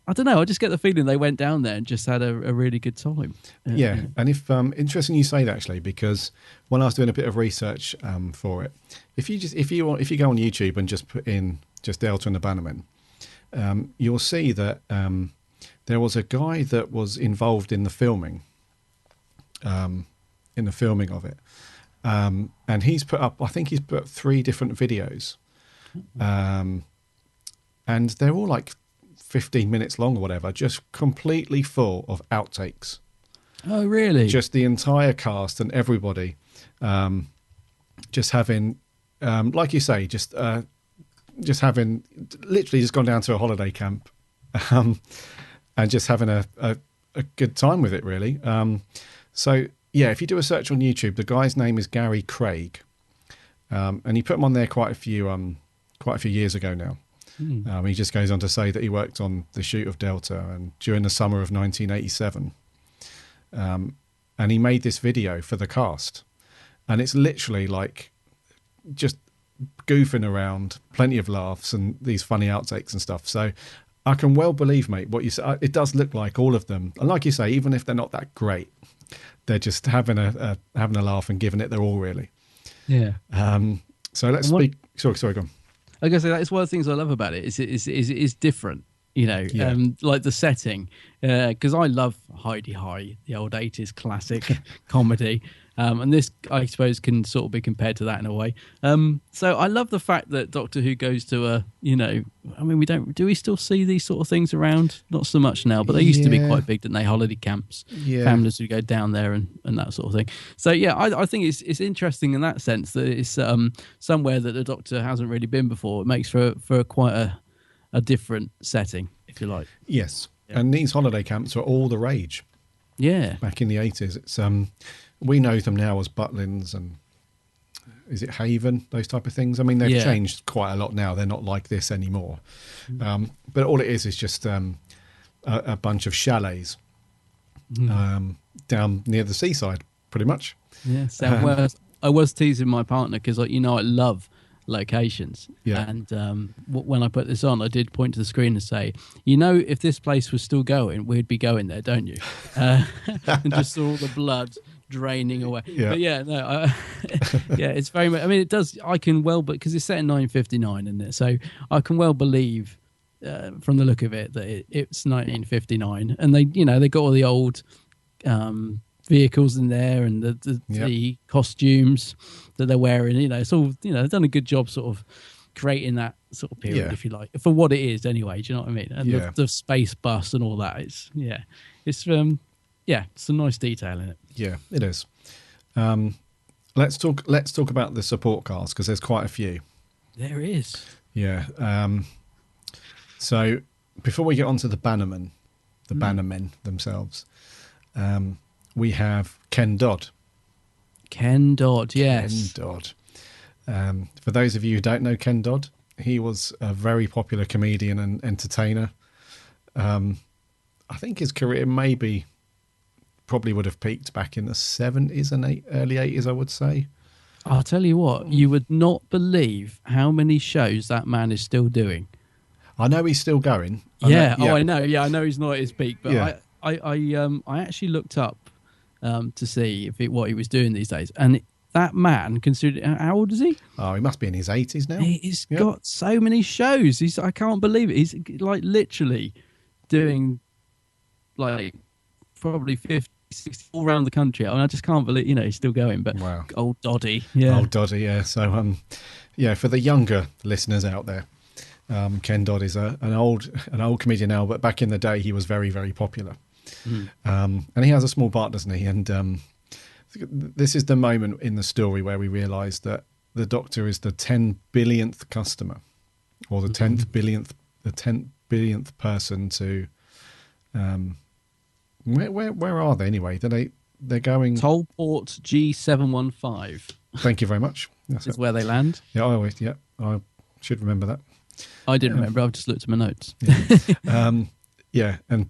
I don't know. I just get the feeling they went down there and just had a really good time. Yeah, and if interesting you say that, actually, because when I was doing a bit of research for it, if you go on YouTube and just put in just Delta and the Bannermen, you'll see that there was a guy that was involved in the filming, of it, and he's put up 3 different videos, and they're all like 15 minutes long or whatever, just completely full of outtakes. Oh, really? Just the entire cast and everybody just having, like you say, just having literally just gone down to a holiday camp and just having a good time with it, really. So, yeah, if you do a search on YouTube, the guy's name is Gary Craig, and he put them on there quite a few quite a few years ago now. He just goes on to say that he worked on the shoot of Delta and during the summer of 1987. And he made this video for the cast. And it's literally like just goofing around, plenty of laughs and these funny outtakes and stuff. So I can well believe, mate, what you say. It does look like all of them. And like you say, even if they're not that great, they're just having a laugh and giving it their all, really. Yeah. So let's speak. Sorry, go on. I guess that's one of the things I love about it. Is different, Yeah. like the setting. Because I love Heidi High, the old 80s classic comedy. And this, I suppose, can sort of be compared to that in a way. So I love the fact that Doctor Who goes to do we still see these sort of things around? Not so much now, but they used to be quite big, didn't they? Holiday camps, families who go down there and that sort of thing. So yeah, I think it's interesting in that sense that it's somewhere that the Doctor hasn't really been before. It makes for quite a different setting, if you like. Yes. Yeah. And these holiday camps were all the rage. Yeah. Back in the 80s. It's we know them now as Butlins and is it Haven, those type of things. I mean, they've changed quite a lot now. They're not like this anymore. But all it is just a bunch of chalets down near the seaside, pretty much. Yeah. So I was teasing my partner because, I love locations. Yeah. And when I put this on, I did point to the screen and say, if this place was still going, we'd be going there, don't you? And just saw all the blood draining away. Yeah. But it's very much, it does, I can well, but because it's set in 1959, isn't it? So I can well believe from the look of it that it's 1959 and they got all the old vehicles in there and the costumes that they're wearing, it's all, they've done a good job sort of creating that sort of period, if you like, for what it is anyway, do you know what I mean? And the space bus and all that, it's some nice detail in it. Yeah, it is. Let's talk about the support cast because there's quite a few. There is. Yeah. So before we get on to the Bannermen, Bannermen themselves, we have Ken Dodd. Ken Dodd, yes. Ken Dodd. For those of you who don't know Ken Dodd, he was a very popular comedian and entertainer. I think his career probably would have peaked back in the 70s and early 80s, I would say. I'll tell you what, you would not believe how many shows that man is still doing. I know he's still going. I know. Yeah, I know he's not at his peak, but I actually looked up to see what he was doing these days, and that man, considered, how old is he? Oh, he must be in his 80s now. He's got so many shows. I can't believe it. He's like literally doing like probably 50, 60 all around the country. I just can't believe, he's still going. But wow. Old Doddy. Yeah. Old Doddy, yeah. So, for the younger listeners out there, Ken Dodd is an old comedian now, but back in the day, he was very, very popular. And he has a small part, doesn't he? And this is the moment in the story where we realise that the Doctor is the 10 billionth customer, or the 10 billionth person to. Where are they anyway? They're going Tollport G715. Thank you very much. That's where they land. Yeah, I should remember that. I didn't remember. I've just looked at my notes. Yeah. And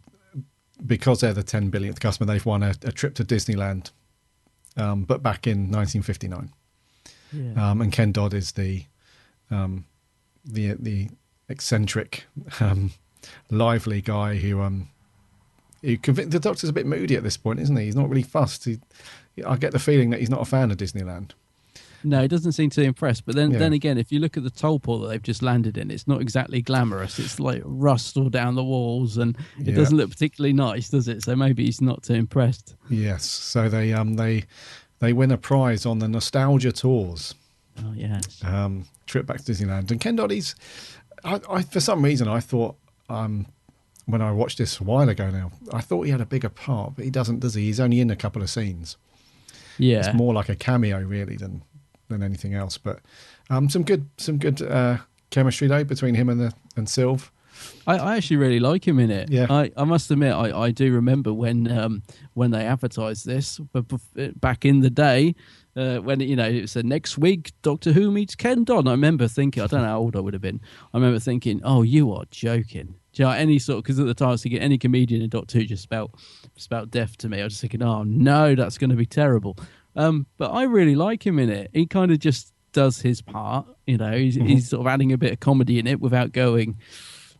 because they're the 10 billionth customer, they've won a trip to Disneyland, but back in 1959. Yeah. And Ken Dodd is the eccentric, lively guy who the Doctor's a bit moody at this point, isn't he? He's not really fussed. I get the feeling that he's not a fan of Disneyland. No, it doesn't seem too impressed. But then again, if you look at the Tollport that they've just landed in, it's not exactly glamorous. It's like rust all down the walls, and it doesn't look particularly nice, does it? So maybe he's not too impressed. Yes. So they win a prize on the Nostalgia Tours. Oh yes. Trip back to Disneyland. And Ken Dodd, I for some reason I thought when I watched this a while ago now, I thought he had a bigger part, but he doesn't, does he? He's only in a couple of scenes. Yeah. It's more like a cameo really than anything else. But some good chemistry though between him and Sylve. I actually really like him in it. Yeah. I must admit, I do remember when they advertised this, but back in the day, when it said next week Doctor Who meets Ken Dodd. I remember thinking, I don't know how old I would have been. I remember thinking, oh, you are joking. Do you know, any sort, because at the time I was thinking any comedian in Doctor Who just spelt death to me. I was just thinking, oh no, that's going to be terrible. But I really like him in it. He kind of just does his part. He's sort of adding a bit of comedy in it without going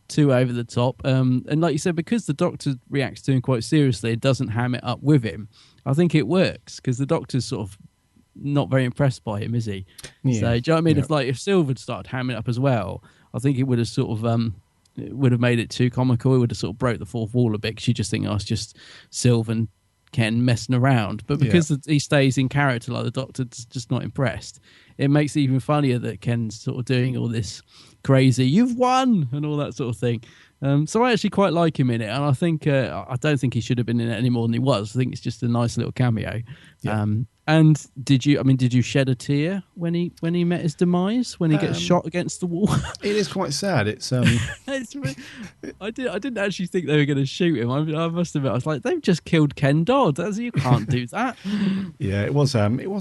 too over the top. And like you said, because the Doctor reacts to him quite seriously, it doesn't ham it up with him. I think it works because the Doctor's sort of not very impressed by him, is he? Yeah. So, do you know what I mean? Yeah. If Sylve had started hamming it up as well, I think it would have sort of it would have made it too comical. It would have sort of broke the fourth wall a bit because you just think, oh, it's just Sylve and Ken messing around. But because he stays in character like the Doctor's just not impressed, it makes it even funnier that Ken's sort of doing all this crazy "you've won" and all that sort of thing. So I actually quite like him in it, and I think I don't think he should have been in it any more than he was. I think it's just a nice little cameo. Yeah. And did you shed a tear when he met his demise, when he gets shot against the wall? It is quite sad. It's I didn't actually think they were going to shoot him. I must admit, I was like, they've just killed Ken Dodd. You can't do that. Yeah, it was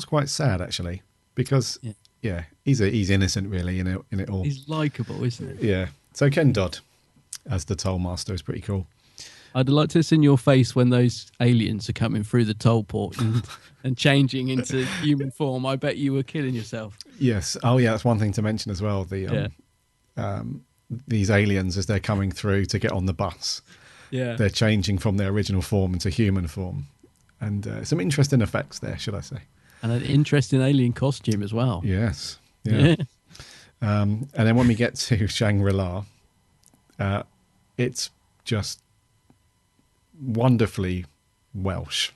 quite sad actually, because he's innocent really in it all. He's likable, isn't he? Yeah. So Ken Dodd as the toll master is pretty cool. I'd like to see in your face when those aliens are coming through the toll port and changing into human form. I bet you were killing yourself. Yes. Oh, yeah. That's one thing to mention as well. These aliens, as they're coming through to get on the bus, they're changing from their original form into human form, and some interesting effects there, should I say? And an interesting alien costume as well. Yes. Yeah. And then when we get to Shangri-La, it's just wonderfully Welsh,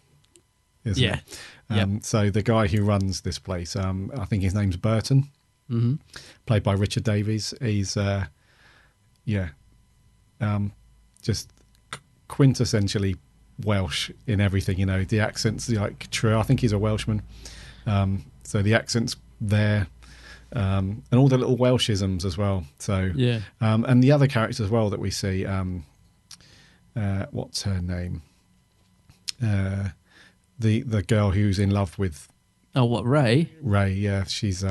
isn't it? So the guy who runs this place, I think his name's Burton, played by Richard Davies. He's just quintessentially Welsh in everything. The accent's like true. I think he's a Welshman, so the accent's there, and all the little Welshisms as well. So and the other characters as well that we see. What's her name? The girl who's in love with. Oh, what, Ray? Ray, yeah, she's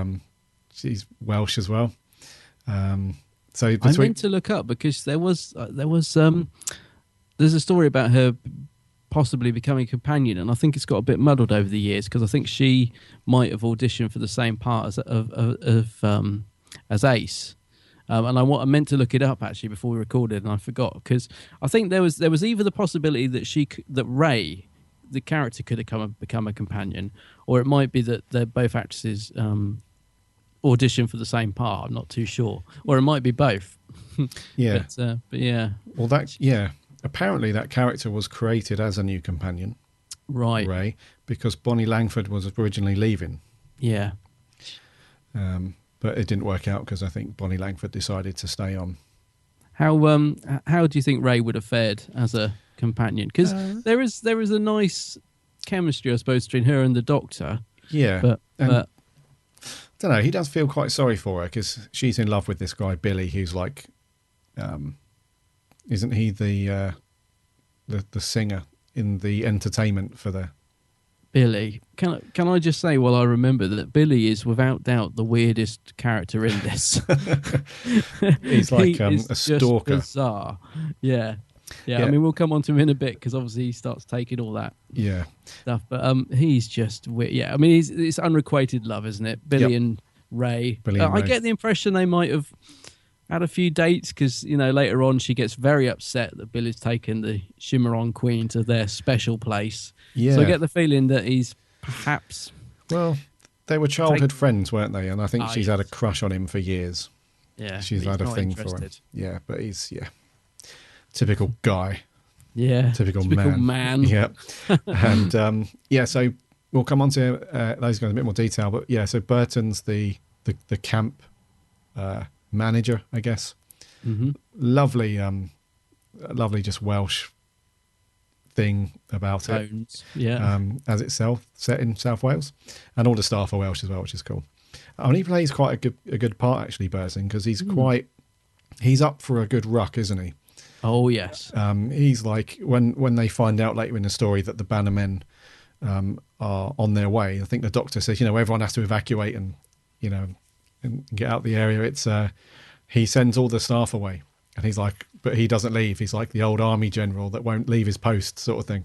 Welsh as well. So I meant to look up because there's a story about her possibly becoming a companion, and I think it's got a bit muddled over the years because I think she might have auditioned for the same part as Ace. And I meant to look it up actually before we recorded, and I forgot because I think there was either the possibility that Ray, the character, could have become a companion, or it might be that they're both actresses audition for the same part. I'm not too sure, or it might be both. Yeah, but yeah. Well, apparently that character was created as a new companion, right? Ray, because Bonnie Langford was originally leaving. Yeah. But it didn't work out because I think Bonnie Langford decided to stay on. How do you think Ray would have fared as a companion? Because there is a nice chemistry, I suppose, between her and the Doctor. Yeah, but I don't know. He does feel quite sorry for her because she's in love with this guy Billy, who's like, isn't he the singer in the entertainment for the. Billy, can I just say, well, I remember that Billy is without doubt the weirdest character in this. He's like a stalker. Just bizarre. Yeah. I mean, we'll come on to him in a bit because obviously he starts taking all that stuff. But he's just weird. Yeah, I mean, it's unrequited love, isn't it? Billy and Ray. I get the impression they might have had a few dates because later on she gets very upset that Billy's taken the Cimarron Queen to their special place. Yeah. So I get the feeling that he's perhaps. Well, they were childhood friends, weren't they? And I think she's had a crush on him for years. Yeah, she's had a thing for him. Yeah, but he's typical guy. Yeah, typical man. Yeah, and so we'll come on to those guys in a bit more detail. But so Burton's the camp manager, I guess. Mm-hmm. Lovely, just Welsh thing about Tones. it. As itself, set in South Wales, and all the staff are Welsh as well, which is cool. And he plays quite a good part actually, Burton, because he's quite He's up for a good ruck, isn't he? Oh yes. He's like when they find out later in the story that the Bannermen are on their way. I think the Doctor says, everyone has to evacuate and and get out the area. It's he sends all the staff away, and he's like, but he doesn't leave. He's like the old army general that won't leave his post, sort of thing.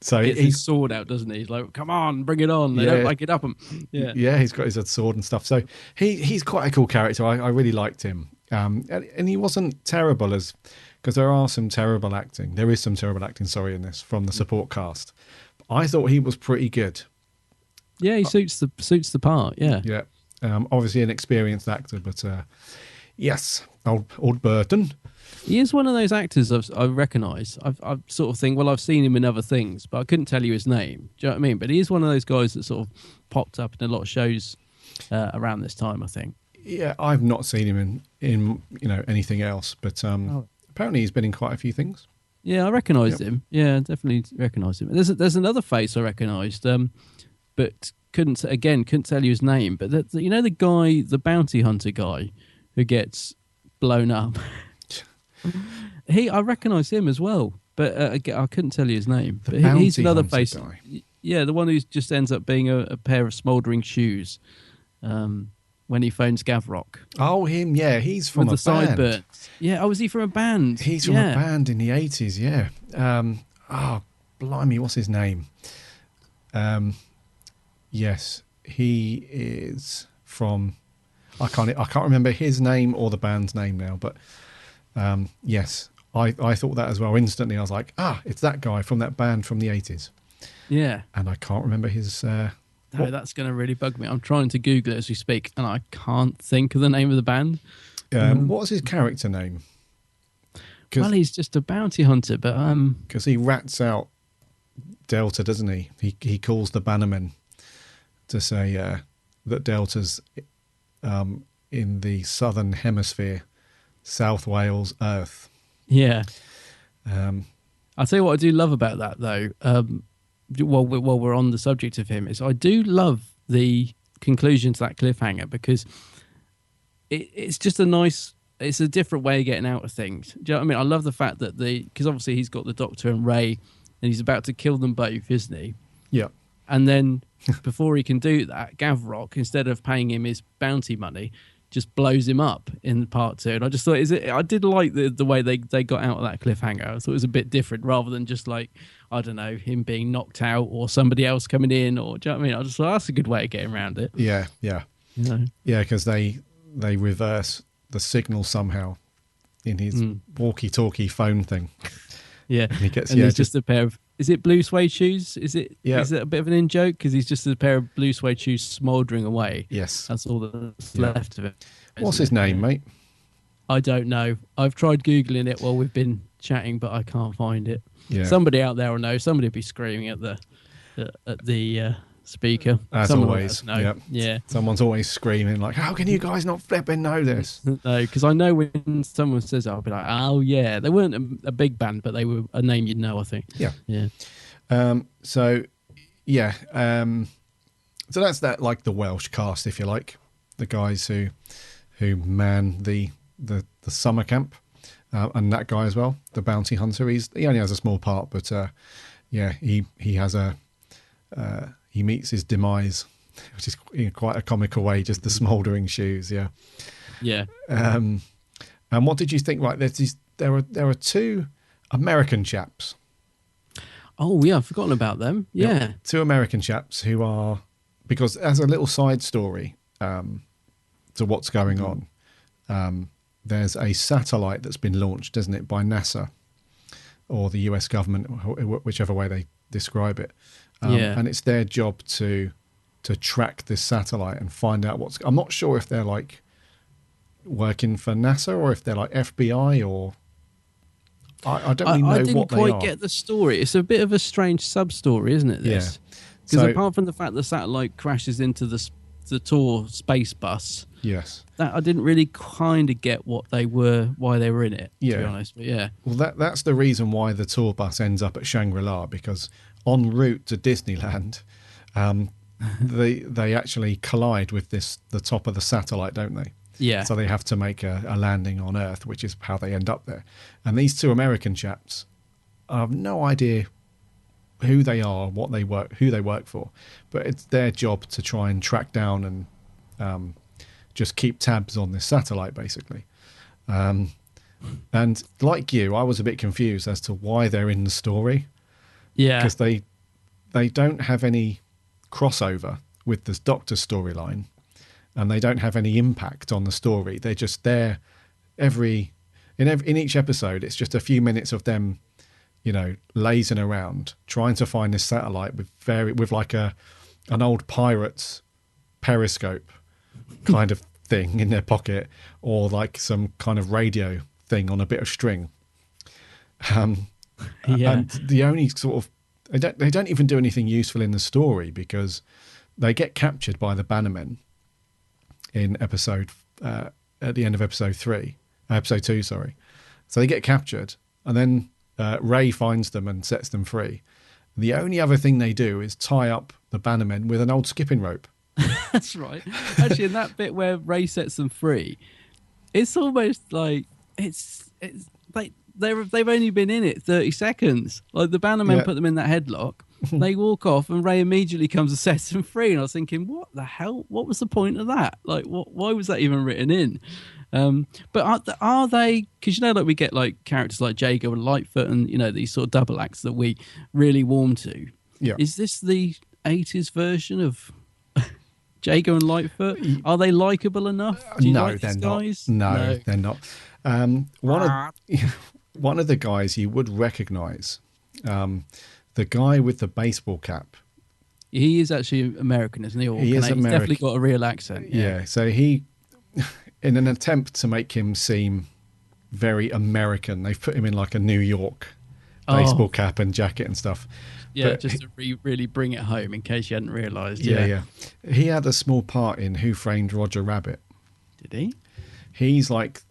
So Gets his sword out, doesn't he? He's like, "Come on, bring it on." They don't like it up him. Yeah, he's got his sword and stuff. So he's quite a cool character. I really liked him, and he wasn't terrible because there are some terrible acting. There is some terrible acting, in this from the support cast. But I thought he was pretty good. Yeah, he suits the part. Yeah, yeah. Obviously an experienced actor, but yes, old Burton. He is one of those actors I recognise. I sort of think, well, I've seen him in other things, but I couldn't tell you his name. Do you know what I mean? But he is one of those guys that sort of popped up in a lot of shows around this time, I think. Yeah, I've not seen him in anything else, but apparently he's been in quite a few things. Yeah, I recognised him. Yeah, definitely recognised him. There's another face I recognised, but couldn't tell you his name. But the guy, the bounty hunter guy, who gets blown up. I recognise him as well, but I couldn't tell you his name. But he's another face. Guy. Yeah, the one who just ends up being a pair of smouldering shoes when he phones Gavrock. Oh, him, yeah, he's from with a the band. Sideburns. Yeah, was he from a band? He's from a band in the 80s, yeah. Blimey, what's his name? Yes, he is from. I can't remember his name or the band's name now, but. Yes, I thought that as well. Instantly, I was like, it's that guy from that band from the 80s. Yeah. And I can't remember his... No, that's going to really bug me. I'm trying to Google it as we speak, and I can't think of the name of the band. What was his character name? Well, he's just a bounty hunter, but... Because he rats out Delta, doesn't he? He calls the Bannermen to say that Delta's in the southern hemisphere, South Wales, Earth. Yeah. I'll tell you what I do love about that, though, while we're on the subject of him, is I do love the conclusion to that cliffhanger, because it's just it's a different way of getting out of things. Do you know what I mean? I love the fact that because obviously he's got the Doctor and Ray, and he's about to kill them both, isn't he? Yeah. And then before he can do that, Gavrock, instead of paying him his bounty money, just blows him up in part 2. And I just thought, I did like the way they got out of that cliffhanger. I thought it was a bit different, rather than just like, I don't know, him being knocked out or somebody else coming in, or do you know what I mean? I just thought that's a good way of getting around it. Yeah. Yeah, because they reverse the signal somehow in his walkie-talkie phone thing. Yeah, and he gets, and he's just a pair of... Is it blue suede shoes? Is it a bit of an in-joke? Because he's just a pair of blue suede shoes smouldering away. Yes. That's all that's left of it. What's his name, mate? I don't know. I've tried Googling it while we've been chatting, but I can't find it. Yeah. Somebody out there will know. Somebody will be screaming at the speaker. As Someone always. Yep. Yeah. Someone's always screaming like, how can you guys not flipping know this? No, because I know when someone says it, I'll be like, oh yeah. They weren't a big band, but they were a name you'd know, I think. Yeah. Yeah. So that's that, like the Welsh cast, if you like, the guys who man the summer camp, and that guy as well, the bounty hunter. He only has a small part, but he has he meets his demise, which is in quite a comical way, just the smouldering shoes. Yeah. And what did you think? Right, there are two American chaps. Oh yeah, I've forgotten about them. Yeah. Two American chaps who are, because as a little side story to what's going on, there's a satellite that's been launched, isn't it, by NASA or the US government, whichever way they describe it. And it's their job to track this satellite and find out what's... I'm not sure if they're like working for NASA or if they're like FBI or... I don't really know what they are. I didn't quite get the story. It's a bit of a strange sub-story, isn't it, this? Because apart from the fact the satellite crashes into the Tor space bus... Yes. That I didn't really kind of get why they were in it, to be honest. But yeah. Well, that's the reason why the tour bus ends up at Shangri-La, because en route to Disneyland, they actually collide with the top of the satellite, don't they? Yeah. So they have to make a landing on Earth, which is how they end up there. And these two American chaps, I have no idea who they are, who they work for, but it's their job to try and track down and just keep tabs on this satellite, basically. And like you, I was a bit confused as to why they're in the story. Yeah. Because they don't have any crossover with this Doctor storyline, and they don't have any impact on the story. They're just there in each episode. It's just a few minutes of them, lazing around trying to find this satellite with like an old pirate's periscope kind of thing in their pocket, or like some kind of radio thing on a bit of string. And the only sort of they don't even do anything useful in the story, because they get captured by the Bannermen in at the end of episode 2, sorry. So they get captured, and then Ray finds them and sets them free. The only other thing they do is tie up the Bannermen with an old skipping rope. That's right. Actually, in that bit where Ray sets them free, it's almost like it's like they've only been in it 30 seconds. Like the Bannermen put them in that headlock, they walk off, and Ray immediately comes and sets them free. And I was thinking, what the hell? What was the point of that? Like, why was that even written in? But are they? Because like we get like characters like Jago and Lightfoot, and these sort of double acts that we really warm to. Yeah. Is this the 80s version of Jago and Lightfoot? Are they likable enough? Do you like these guys? No, they're not. One of the guys you would recognise, the guy with the baseball cap. He is actually American, isn't he? Or he is American. He's definitely got a real accent. Yeah, so he, in an attempt to make him seem very American, they've put him in like a New York baseball cap and jacket and stuff. Yeah, but just to really bring it home in case you hadn't realised. Yeah. He had a small part in Who Framed Roger Rabbit. Did he? He's like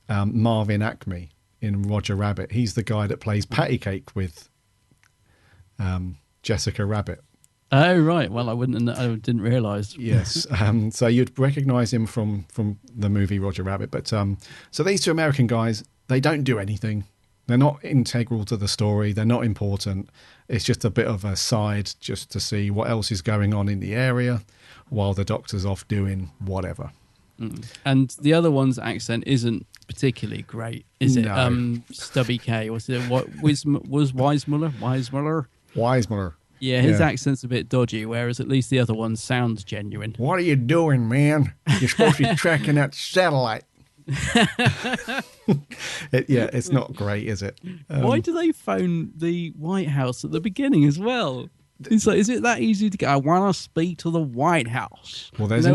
Marvin Acme in Roger Rabbit. He's the guy that plays Patty Cake with Jessica Rabbit. Oh right. Well, I didn't realise. Yes. So you'd recognise him from the movie Roger Rabbit. But so these two American guys, they don't do anything. They're not integral to the story. They're not important. It's just a bit of a side just to see what else is going on in the area while the Doctor's off doing whatever. Mm. And the other one's accent isn't particularly great, is it? No. Stubby K. Was Weismuller? Weismuller. Yeah, his accent's a bit dodgy, whereas at least the other one sounds genuine. What are you doing, man? You're supposed to be tracking that satellite. It's not great, is it? Why do they phone the White House at the beginning as well? It's like, is it that easy to go? I want to speak to the White House. Well, there's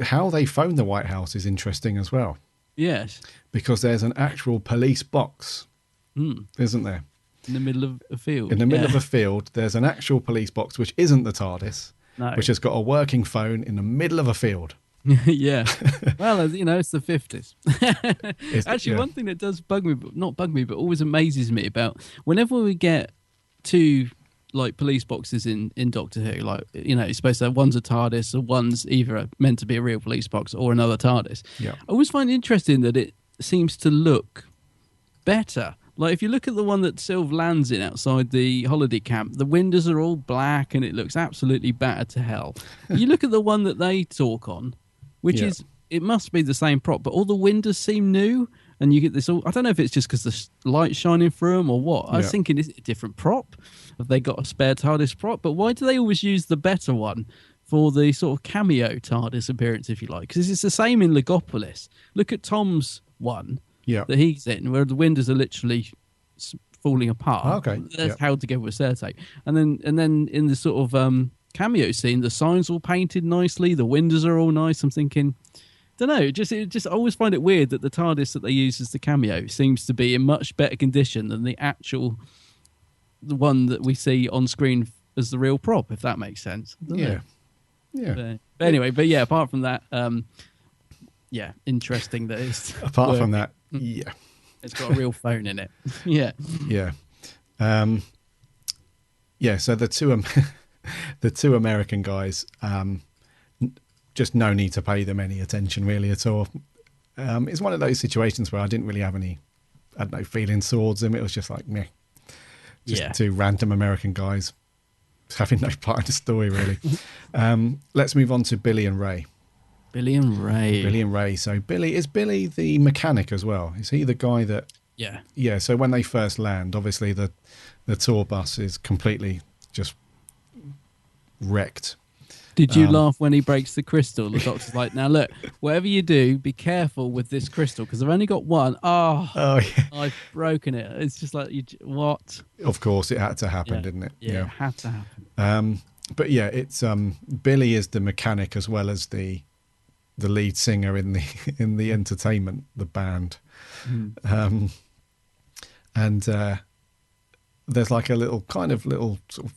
how they phone the White House is interesting as well. Yes, because there's an actual police box, isn't there? In the middle of a field. In the middle of a field, there's an actual police box, which isn't the TARDIS, which has got a working phone in the middle of a field. Yeah. Well, it's the 50s. Actually, one thing that does not bug me, but always amazes me about whenever we get two like police boxes in Doctor Who, like, it's supposed to have one's a TARDIS or one's either meant to be a real police box or another TARDIS. Yeah. I always find it interesting that it seems to look better. Like, if you look at the one that Sylve lands in outside the holiday camp, the windows are all black and it looks absolutely battered to hell. You look at the one that they talk on, which it must be the same prop, but all the windows seem new, and you get this all. I don't know if it's just because the light's shining through them or what. I was thinking, is it a different prop? Have they got a spare TARDIS prop? But why do they always use the better one for the sort of cameo TARDIS appearance, if you like? Because it's the same in Legopolis. Look at Tom's one that he's in, where the windows are literally falling apart. Okay, that's held together with sellotape, and then in the sort of cameo scene, the signs all painted nicely, the windows are all nice. I'm thinking, don't know, just I always find it weird that the TARDIS that they use as the cameo seems to be in much better condition than the one that we see on screen as the real prop, if that makes sense. Yeah. But anyway, apart from that, interesting that it's apart from that, it's got a real phone in it. Yeah. So the two American guys, just no need to pay them any attention really at all. It's one of those situations where I didn't really have any, I don't know, feelings towards them. It was just like, meh. Just two random American guys having no part in the story, really. Let's move on to Billy and Ray. Billy and Ray. So is Billy the mechanic as well? Is he the guy that... Yeah. Yeah, so when they first land, obviously the tour bus is completely just wrecked. Did you laugh when he breaks the crystal? The doctor's like, now look, whatever you do, be careful with this crystal because I've only got one. Oh yeah. I've broken it. It's just like, what? Of course, it had to happen, didn't it? Yeah, it had to happen. But yeah, it's Billy is the mechanic as well as the lead singer in the entertainment, the band. And there's like a little sort of,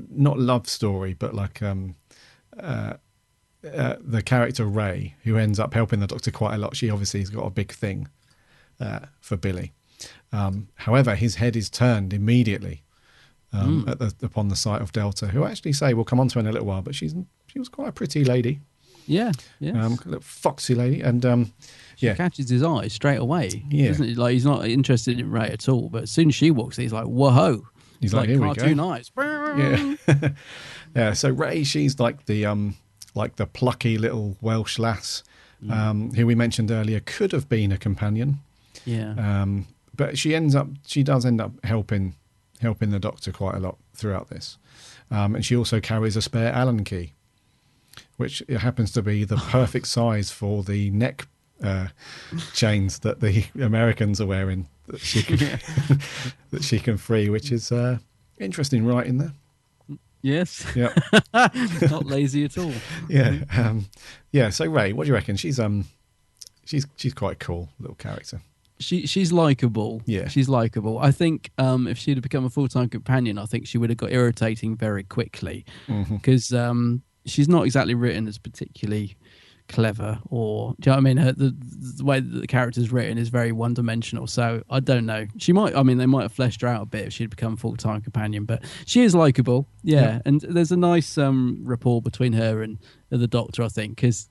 not love story, but like the character Ray, who ends up helping the Doctor quite a lot. She obviously has got a big thing for Billy. However, his head is turned immediately upon the sight of Delta, who actually say we'll come on to her in a little while, but she was quite a pretty lady. Yeah. A little foxy lady, and she catches his eye straight away. Yeah, doesn't it? Like he's not interested in Ray at all, but as soon as she walks, he's like, whoa. He's like, here cartoon we go. Eyes. Yeah, yeah. So Ray, she's like the plucky little Welsh lass who we mentioned earlier could have been a companion. Yeah. But she does end up helping the Doctor quite a lot throughout this, and she also carries a spare Allen key, which happens to be the perfect size for the neck chains that the Americans are wearing. That she can free, which is interesting writing there. Yes. Yeah. Not lazy at all. Yeah. Yeah. So Ray, what do you reckon? She's quite a cool little character. She's likable. Yeah. She's likable. I think if she'd have become a full-time companion, I think she would have got irritating very quickly because she's not exactly written as particularly clever, or do you know what I mean? The way that the character's written is very one-dimensional. So I don't know. They might have fleshed her out a bit if she'd become a full-time companion, but she is likable. Yeah. And there's a nice rapport between her and the Doctor, I think, because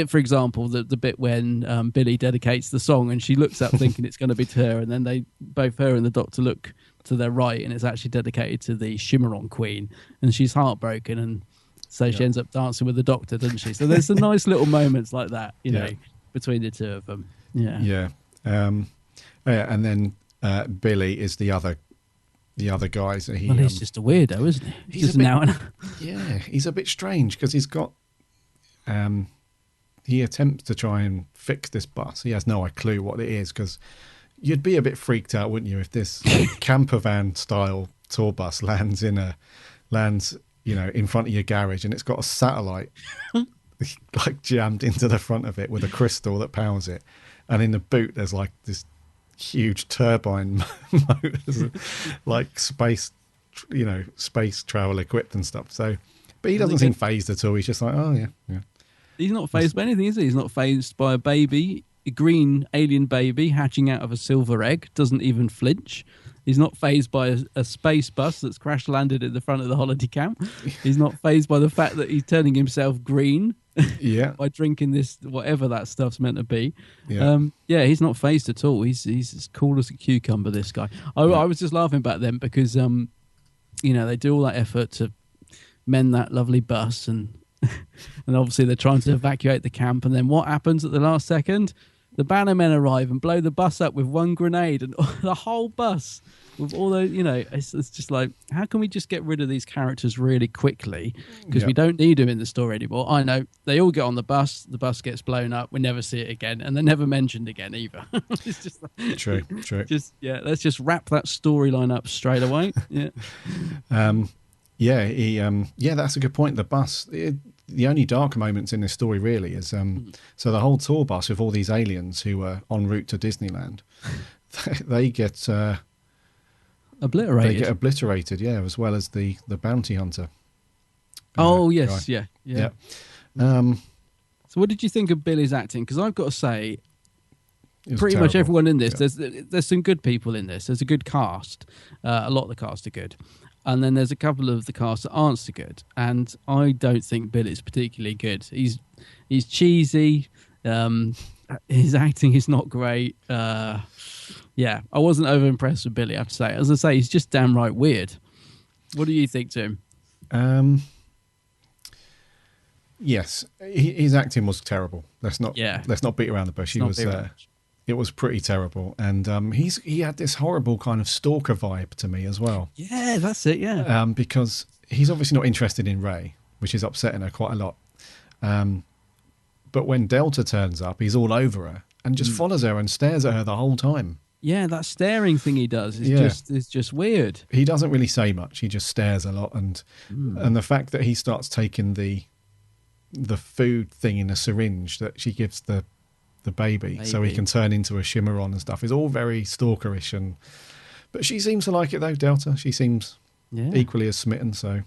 for example, the bit when Billy dedicates the song and she looks up thinking it's going to be to her, and then both her and the Doctor look to their right and it's actually dedicated to the Shimmeron Queen, and she's heartbroken, and so she ends up dancing with the Doctor, doesn't she? So there's some nice little moments like that, you know, between the two of them. Yeah. Yeah. And then Billy is the other guy. So he's just a weirdo, isn't he? He's just now. Yeah, he's a bit strange because he's got. He attempts to try and fix this bus. He has no clue what it is, because you'd be a bit freaked out, wouldn't you, if this camper van style tour bus lands in front of your garage and it's got a satellite like jammed into the front of it with a crystal that powers it, and in the boot there's like this huge turbine motors, like space travel equipped and stuff. So, but he doesn't seem phased at all. He's just like, oh yeah. He's not phased by anything, is he? He's not phased by a baby, a green alien baby hatching out of a silver egg, doesn't even flinch. He's not phased by a space bus that's crash landed at the front of the holiday camp. He's not phased by the fact that he's turning himself green by drinking this, whatever that stuff's meant to be. Yeah, he's not phased at all. He's as cool as a cucumber, this guy. I was just laughing back then because, they do all that effort to mend that lovely bus, and obviously they're trying to evacuate the camp, and then what happens at the last second? The Bannermen arrive and blow the bus up with one grenade, and the whole bus with all those, it's just like, how can we just get rid of these characters really quickly? Because we don't need them in the story anymore. I know they all get on the bus gets blown up, we never see it again, and they're never mentioned again either. It's just like, true. Let's just wrap that storyline up straight away. That's a good point. The bus, the only dark moments in this story really is so the whole tour bus with all these aliens who are en route to Disneyland, they get obliterated. They get obliterated, as well as the bounty hunter. Yes, guy. Yeah. So what did you think of Billy's acting? Because I've got to say, pretty much everyone in this, there's some good people in this. There's a good cast. A lot of the cast are good. And then there's a couple of the cast that aren't so good, and I don't think Billy's particularly good. He's cheesy. His acting is not great. Yeah, I wasn't over impressed with Billy, I have to say. As I say, he's just damn right weird. What do you think, Tim? Yes, his acting was terrible. Let's not beat around the bush. It was pretty terrible, and he had this horrible kind of stalker vibe to me as well. Yeah, that's it. Yeah, because he's obviously not interested in Ray, which is upsetting her quite a lot. But when Delta turns up, he's all over her and just follows her and stares at her the whole time. Yeah, that staring thing he does is just weird. He doesn't really say much. He just stares a lot, and the fact that he starts taking the food thing in a syringe that she gives the baby so he can turn into a Shimmeron and stuff is all very stalkerish. But she seems to like it though, Delta. She seems equally as smitten. So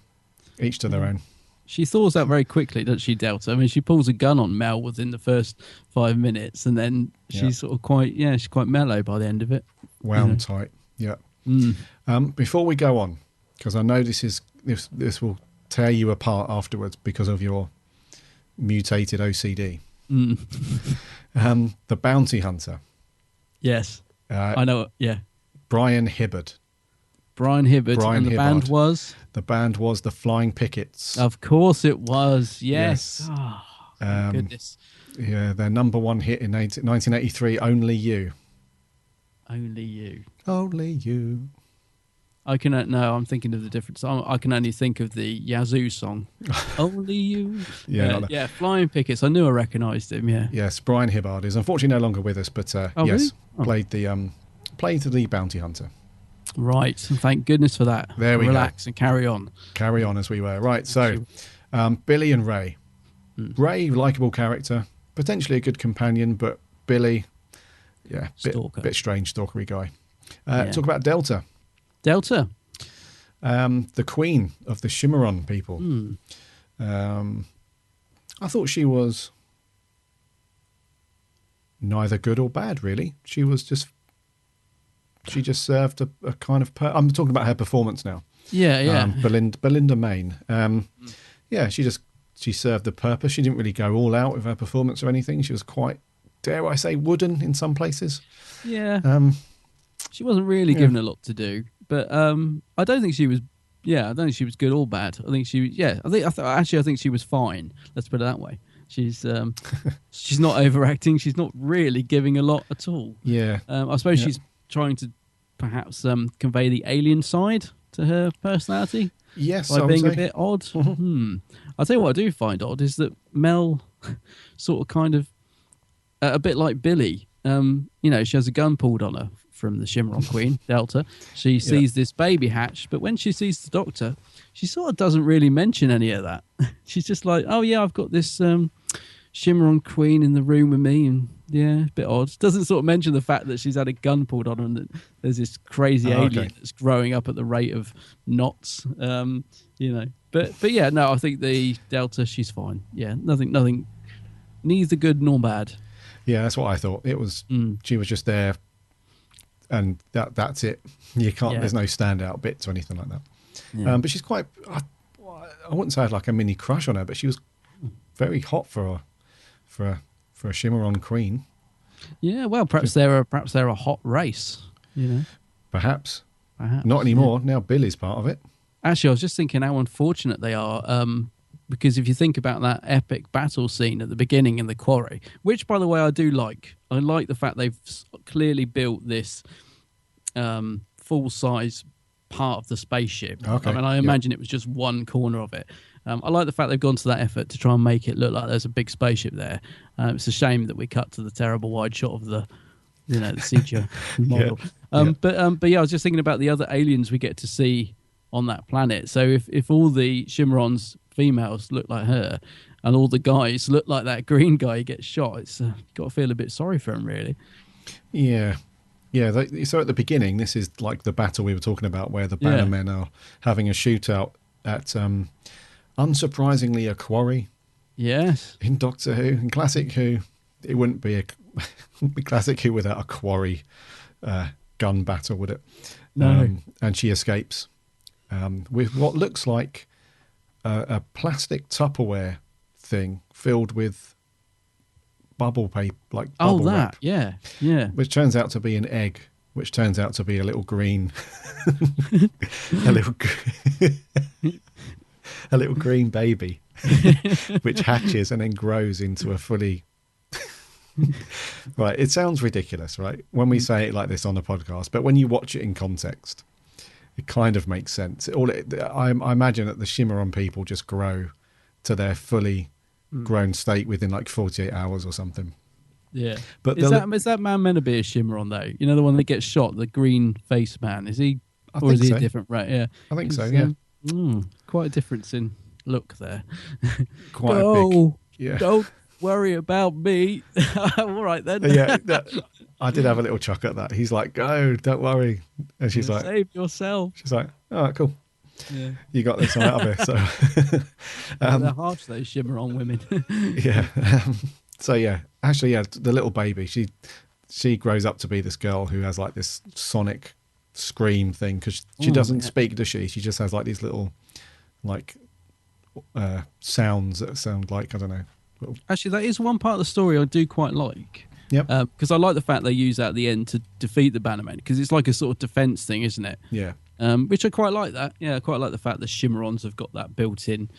each to their own. She thaws out very quickly, doesn't she, Delta? I mean, she pulls a gun on Mel within the first 5 minutes, and then she's sort of she's quite mellow by the end of it. Wound tight, yeah. Before we go on, because I know this will tear you apart afterwards because of your mutated OCD. The Bounty Hunter. Yes, I know. Yeah, Brian Hibbard. The band was? The band was the Flying Pickets. Of course it was, yes. Oh, goodness. Yeah, their number one hit in 1983, Only You. Only You. Only You. I'm thinking of the different song. I can only think of the Yazoo song. Only You. Yeah, Flying Pickets. I knew I recognised him, yeah. Yes, Brian Hibbard is unfortunately no longer with us, but yes, really? Played the Bounty Hunter. Right, thank goodness for that. There we Relax and carry on. Carry on as we were. Right, so Billy and Ray. Ray, likeable character, potentially a good companion, but Billy, bit strange, stalkery guy. Talk about Delta. Delta. The queen of the Shimmeron people. I thought she was neither good or bad, really. She just served a kind of... I'm talking about her performance now. Yeah. Belinda Main. She served the purpose. She didn't really go all out with her performance or anything. She was quite, dare I say, wooden in some places. Yeah. She wasn't really given a lot to do. But I don't think she was... Yeah, I don't think she was good or bad. I think she... Yeah, I think she was fine. Let's put it that way. She's not overacting. She's not really giving a lot at all. Yeah. I suppose she's trying to perhaps convey the alien side to her personality. Yes, by being a bit odd. I'll tell you what I do find odd is that Mel sort of kind of a bit like Billy. She has a gun pulled on her from the Shimmeron Queen, Delta. She sees this baby hatch, but when she sees the Doctor, she sort of doesn't really mention any of that. She's just like, oh yeah, I've got this Shimmeron Queen in the room with me, and yeah, a bit odd. Doesn't sort of mention the fact that she's had a gun pulled on her and that there's this crazy alien that's growing up at the rate of knots. But yeah, no, I think the Delta, she's fine. Yeah, nothing, neither good nor bad. Yeah, that's what I thought. It was she was just there, and that's it. You can't. There's no standout bits or anything like that. Yeah. But she's quite. I wouldn't say I had like a mini crush on her, but she was very hot for a Shimmeron Queen. Yeah, well, perhaps they're a hot race. Perhaps. Not anymore. Now Billy's part of it. Actually, I was just thinking how unfortunate they are. Because if you think about that epic battle scene at the beginning in the quarry, which, by the way, I do like. I like the fact they've clearly built this full-size part of the spaceship. Okay. I mean, I imagine it was just one corner of it. I like the fact they've gone to that effort to try and make it look like there's a big spaceship there. It's a shame that we cut to the terrible wide shot of the CGI model. But yeah, I was just thinking about the other aliens we get to see on that planet. So if all the Shimmerons females look like her and all the guys look like that green guy who gets shot, it's got to feel a bit sorry for him, really. Yeah. So at the beginning, this is like the battle we were talking about where the Bannermen are having a shootout at, unsurprisingly, a quarry. Yes. In Doctor Who. In Classic Who, it wouldn't be Classic Who without a quarry gun battle, would it? No. And she escapes. with what looks like a plastic Tupperware thing filled with bubble paper, like bubble wrap, yeah, which turns out to be an egg, which turns out to be a little green, a little, a little green baby, which hatches and then grows into a fully. Right, it sounds ridiculous, right, when we say it like this on the podcast, but when you watch it in context, it kind of makes sense. I imagine that the Cimarron people just grow to their fully grown state within like 48 hours or something. Yeah. But is that man meant to be a Cimarron though? You know, the one that gets shot, the green face man. Is he? Or is he a different? Right. Yeah. I think so. Yeah. Quite a difference in look there. Quite a big. Yeah. Don't worry about me. All right then. Yeah. I did have a little chuck at that. He's like, "Go, don't worry," and she's like, "Save yourself." She's like, "All right, cool. Yeah. You got this out of it." So they're harsh, those Cimarron women. Yeah. So yeah, actually, yeah, the little baby, she grows up to be this girl who has like this sonic scream thing because she doesn't speak, does she? She just has like these little like sounds that sound like, I don't know. Actually, that is one part of the story I do quite like. Yep. Because I like the fact they use that at the end to defeat the Bannermen, because it's like a sort of defense thing, isn't it? Yeah. Which I quite like that. Yeah, I quite like the fact that Cimarrons have got that built-in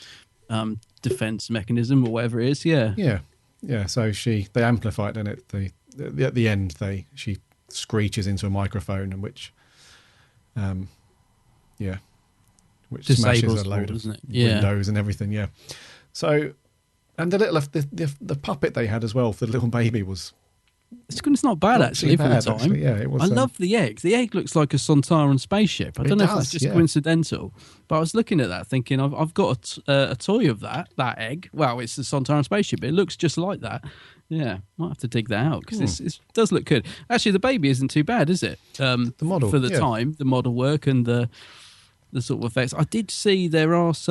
defense mechanism or whatever it is. Yeah. Yeah. Yeah. So they amplify it, and at the end she screeches into a microphone, and which disables smashes a load of Yeah. windows and everything. Yeah. So, and the puppet they had as well for the little baby was. It's not bad, actually, for the time. Actually, yeah, it was, I love the egg. The egg looks like a Sontaran spaceship. I don't know if it's just coincidental, but I was looking at that thinking, I've got a toy of that egg. Well, it's the Sontaran spaceship. It looks just like that. Yeah, might have to dig that out because it does look good. Actually, the baby isn't too bad, is it? The model. For the time, the model work and the sort of effects. I did see there's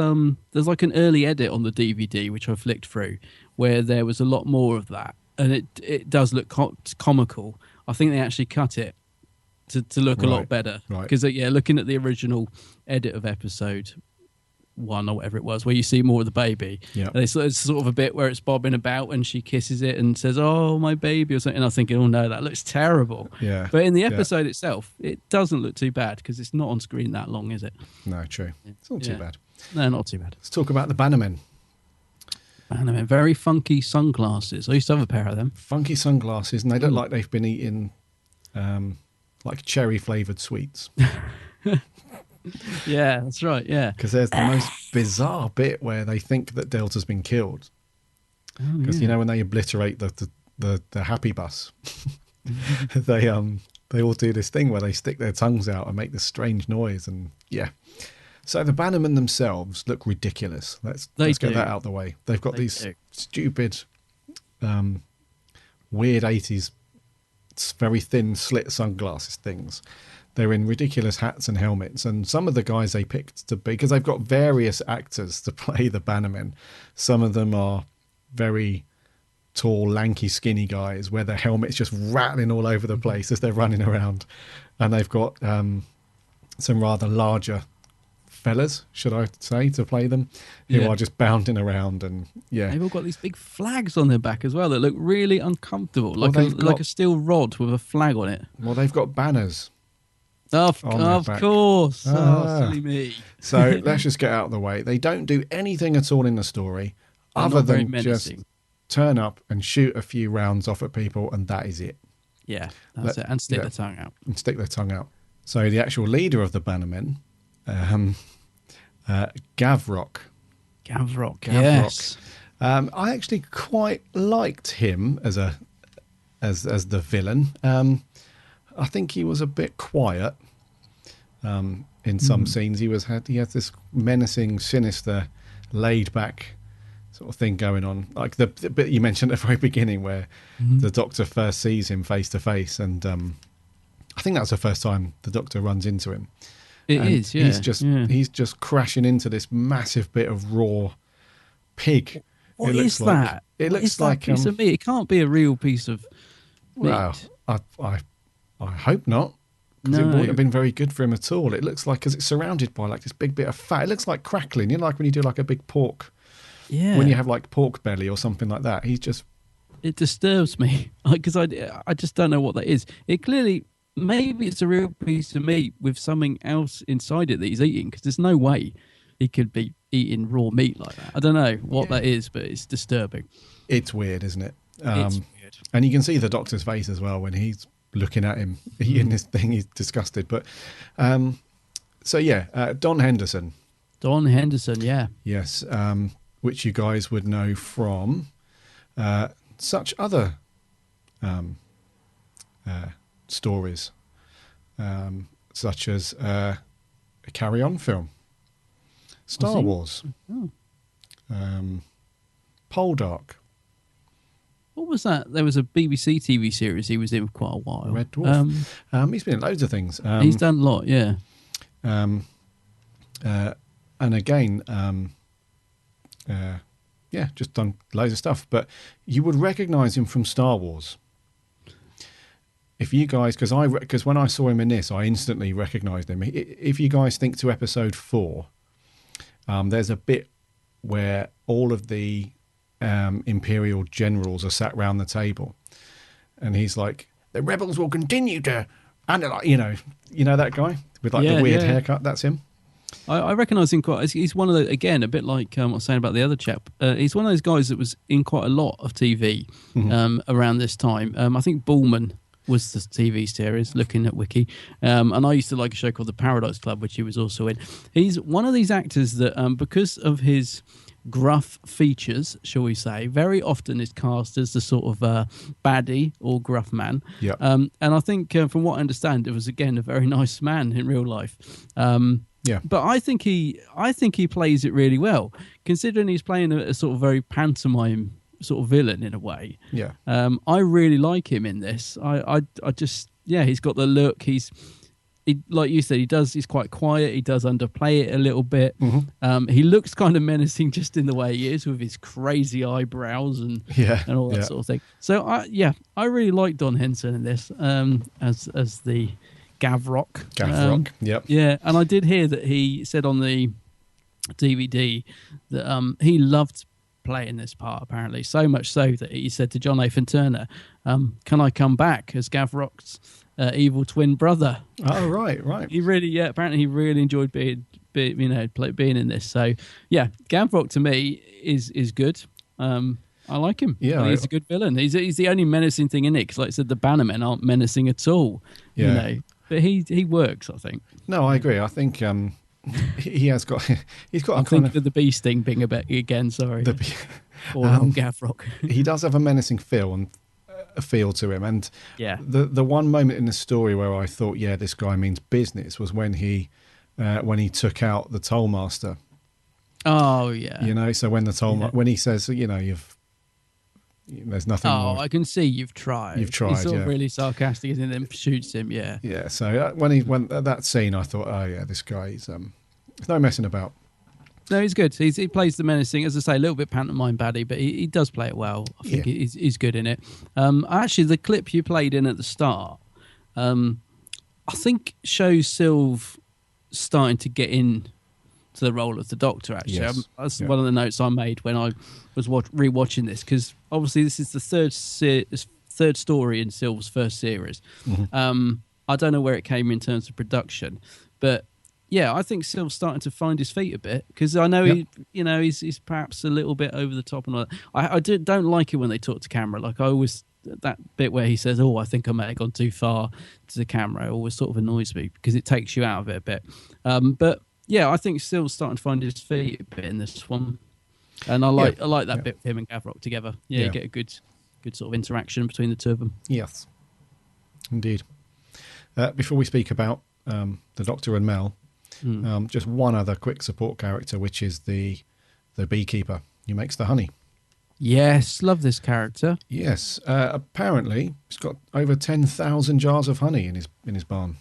like an early edit on the DVD, which I flicked through, where there was a lot more of that. And it does look comical. I think they actually cut it to look a lot better. Because, looking at the original edit of episode 1 or whatever it was, where you see more of the baby, it's sort of a bit where it's bobbing about and she kisses it and says, "Oh, my baby," or something. And I'm thinking, oh no, that looks terrible. Yeah. But in the episode itself, it doesn't look too bad because it's not on screen that long, is it? No, true. It's not too bad. No, not too bad. Let's talk about the Bannermen. Bannermen, very funky sunglasses. I used to have a pair of them. Funky sunglasses, and they look like they've been eating like cherry flavoured sweets. Yeah, that's right, yeah. Because there's the most bizarre bit where they think that Delta's been killed. Because, you know, when they obliterate the happy bus, they all do this thing where they stick their tongues out and make this strange noise. And, yeah. So the Bannermen themselves look ridiculous. Let's get that out of the way. They've got these stupid, weird 80s, very thin slit sunglasses things. They're in ridiculous hats and helmets. And some of the guys they picked to be, because they've got various actors to play the Bannermen. Some of them are very tall, lanky, skinny guys where their helmet's just rattling all over the place as they're running around. And they've got some rather larger fellas, should I say, to play them, who are just bounding around. And they've all got these big flags on their back as well that look really uncomfortable, like a steel rod with a flag on it. Well, they've got banners. Of course. Silly me. So let's just get out of the way. They don't do anything at all in the story other than just turn up and shoot a few rounds off at people, and that is it. Yeah, that's it. And stick their tongue out. And stick their tongue out. So the actual leader of the Bannermen, Gavrok. Yes. I actually quite liked him as the villain. I think he was a bit quiet in some scenes. He had this menacing, sinister, laid back sort of thing going on, like the bit you mentioned at the very beginning where the Doctor first sees him face to face, and I think that's the first time the Doctor runs into him. He's just crashing into this massive bit of raw pig. What is that? It looks like a piece of meat. It can't be a real piece of meat. Well, I hope not, because it No. wouldn't have been very good for him at all. It looks like, because it's surrounded by like this big bit of fat. It looks like crackling. You know, like when you do like a big pork, Yeah. when you have like pork belly or something like that. He's just, It disturbs me because I just don't know what that is. It clearly, maybe it's a real piece of meat with something else inside it that he's eating, because there's no way he could be eating raw meat like that. I don't know what that is, but it's disturbing. it's weird, isn't it? It's weird. And you can see the Doctor's face as well when he's looking at him eating this thing. He's disgusted. But so yeah, Don Henderson. Don Henderson, yeah. Yes, which you guys would know from such other stories, such as a Carry On film, Star Wars, Poldark, What was that? There was a BBC TV series he was in for quite a while. Red Dwarf. He's been in loads of things. He's done a lot, yeah. And again, just done loads of stuff. But you would recognise him from Star Wars. If you guys, because when I saw him in this, I instantly recognised him. If you guys think to episode 4, there's a bit where all of the Imperial generals are sat round the table, and he's like, "The rebels will continue to," and like, you know that guy with like the weird haircut. That's him. I recognise him quite. He's one of the, again, a bit like I was saying about the other chap. He's one of those guys that was in quite a lot of TV around this time. I think Bullman was the TV series, looking at Wiki. And I used to like a show called The Paradise Club, which he was also in. He's one of these actors that, because of his gruff features, shall we say, very often is cast as the sort of baddie or gruff man. Yeah. And I think, from what I understand, it was, again, a very nice man in real life. Yeah. But I think he plays it really well, considering he's playing a sort of very pantomime sort of villain in a way. Yeah. I really like him in this. I just, he's got the look. He, like you said, he's quite quiet. He does underplay it a little bit. He looks kind of menacing just in the way he is, with his crazy eyebrows and all that sort of thing. So I really like Don Henson in this, as the Gavrock. Yep. Yeah, and I did hear that he said on the DVD that he loved playing this part, apparently, so much so that he said to John Nathan Turner, "Can I come back as Gavrock's evil twin brother?" Oh, right. He really, apparently he really enjoyed being in this. So yeah, Gavrock to me is good. I like him. Yeah, he's a good villain. He's the only menacing thing in it, because, like I said, the Bannermen aren't menacing at all. Yeah. You know, but he works, I think. No, I agree. I think he has got. He's got. I'm thinking of the bee sting being a bit again. Sorry, or Gavrock. He does have a menacing feel and a feel to him, and Yeah. the one moment in the story where I thought, this guy means business, was when he took out the tollmaster. Oh yeah. You know, so when the when he says, there's nothing more. I can see you've tried. You've tried, He's sort of really sarcastic, and then shoots him. Yeah. Yeah. So when that scene, I thought, this guy, he's no messing about. No, he's good. He plays the menacing, as I say, a little bit pantomime baddie, but he does play it well. I think he's good in it. Actually, the clip you played in at the start, I think shows Sylve starting to get in to the role of the Doctor, actually. Yes. That's one of the notes I made when I was rewatching this, because obviously this is the third story in Sylve's first series. I don't know where it came in terms of production, but yeah, I think Sylve's starting to find his feet a bit, because I know he's perhaps a little bit over the top and all that. I don't like it when they talk to camera. Like, I always, that bit where he says, "Oh, I think I may have gone too far to the camera," always sort of annoys me, because it takes you out of it a bit. But yeah, I think Sylve's starting to find his feet a bit in this one, and I like that bit with him and Gavrock together. Yeah, you get a good sort of interaction between the two of them. Yes, indeed. Before we speak about the Doctor and Mel, just one other quick support character, which is the beekeeper who makes the honey. Yes, love this character. Yes, apparently he's got over 10,000 jars of honey in his barn.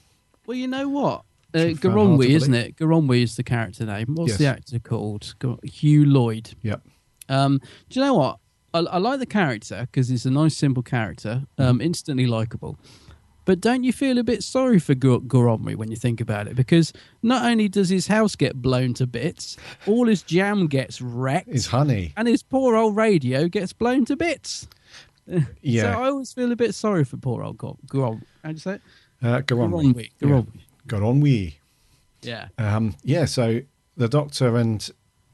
Well, you know what? Which I found hard Garonwy, to isn't believe. it? Garonwy is the character name. What's Yes. the actor called? Hugh Lloyd. Yep. Do you know what? I like the character because it's a nice, simple character, instantly likable. But don't you feel a bit sorry for Goromri when you think about it? Because not only does his house get blown to bits, all his jam gets wrecked. His honey. And his poor old radio gets blown to bits. Yeah. So I always feel a bit sorry for poor old Goromri. How'd you say it? Goromri. Goromri. Yeah. So the doctor and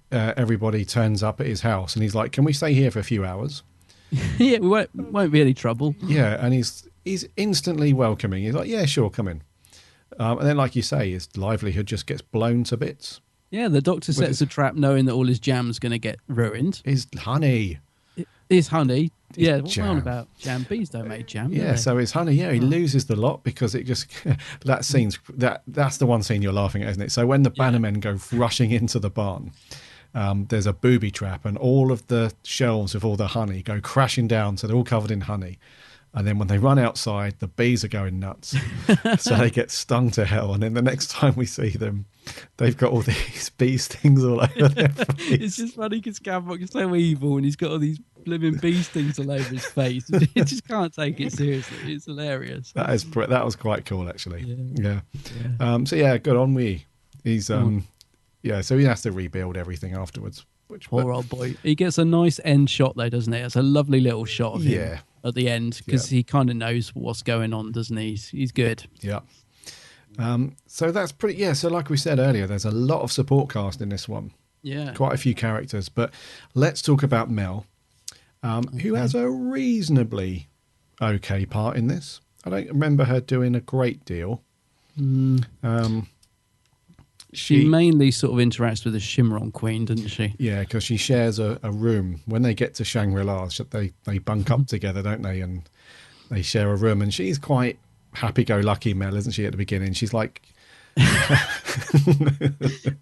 everybody turns up at his house and he's like, can we stay here for a few hours? Yeah, we won't be any trouble. Yeah, and he's instantly welcoming. He's like, yeah, sure, come in. And then, like you say, his livelihood just gets blown to bits. Yeah, the doctor sets a trap knowing that all his jam's going to get ruined. His honey. His honey. Yeah, what's jam. on about jam? Bees don't make jam. do Yeah, they? so his honey, he loses the lot because it just, that's the one scene you're laughing at, isn't it? So when the Bannermen go rushing into the barn, there's a booby trap and all of the shelves of all the honey go crashing down, so they're all covered in honey. And then when they run outside, the bees are going nuts. So they get stung to hell. And then the next time we see them, they've got all these bee stings all over their face. It's just funny because Gavrock is so evil and he's got all these living bee stings all over his face. You just can't take it seriously. It's hilarious. That was quite cool, actually. Yeah. So yeah, good on we. He's so he has to rebuild everything afterwards. Poor old boy. He gets a nice end shot though, doesn't he? It's a lovely little shot of him at the end because he kind of knows what's going on, doesn't he? He's good. Yeah. So that's pretty. Yeah. So like we said earlier, there's a lot of support cast in this one. Yeah. Quite a few characters, but let's talk about Mel, who has a reasonably okay part in this. I don't remember her doing a great deal. She mainly sort of interacts with the Shimron Queen, doesn't she? Yeah, because she shares a room. When they get to Shangri-La, they bunk up together, don't they? And they share a room. And she's quite happy-go-lucky, Mel, isn't she, at the beginning? She's like...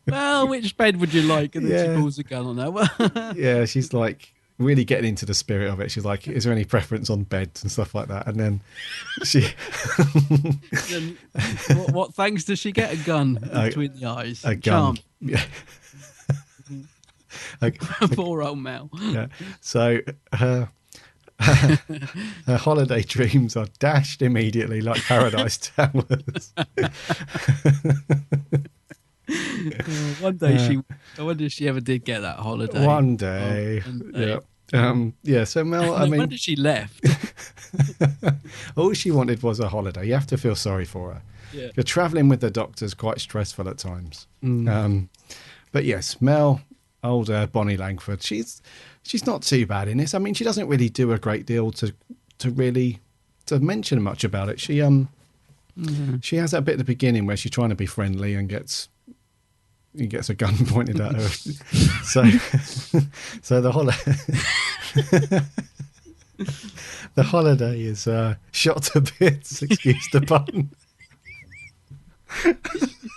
Well, which bed would you like? And then she pulls a gun on her. Yeah, she's like really getting into the spirit of it. She's like, is there any preference on beds and stuff like that? And then she... Then what thanks does she get? A gun between the eyes. A gun. Charm. Yeah. Poor old Mel. Yeah. So her holiday dreams are dashed immediately like Paradise Towers. One day I wonder if she ever did get that holiday. One day. So Mel, I mean... When did she left? all she wanted was a holiday. You have to feel sorry for her. Yeah. You're travelling with the doctor's quite stressful at times. But yes, Mel, older Bonnie Langford, she's not too bad in this. I mean, she doesn't really do a great deal to mention much about it. She she has that bit at the beginning where she's trying to be friendly and gets a gun pointed at her. So the holiday is shot to bits. Excuse the pun.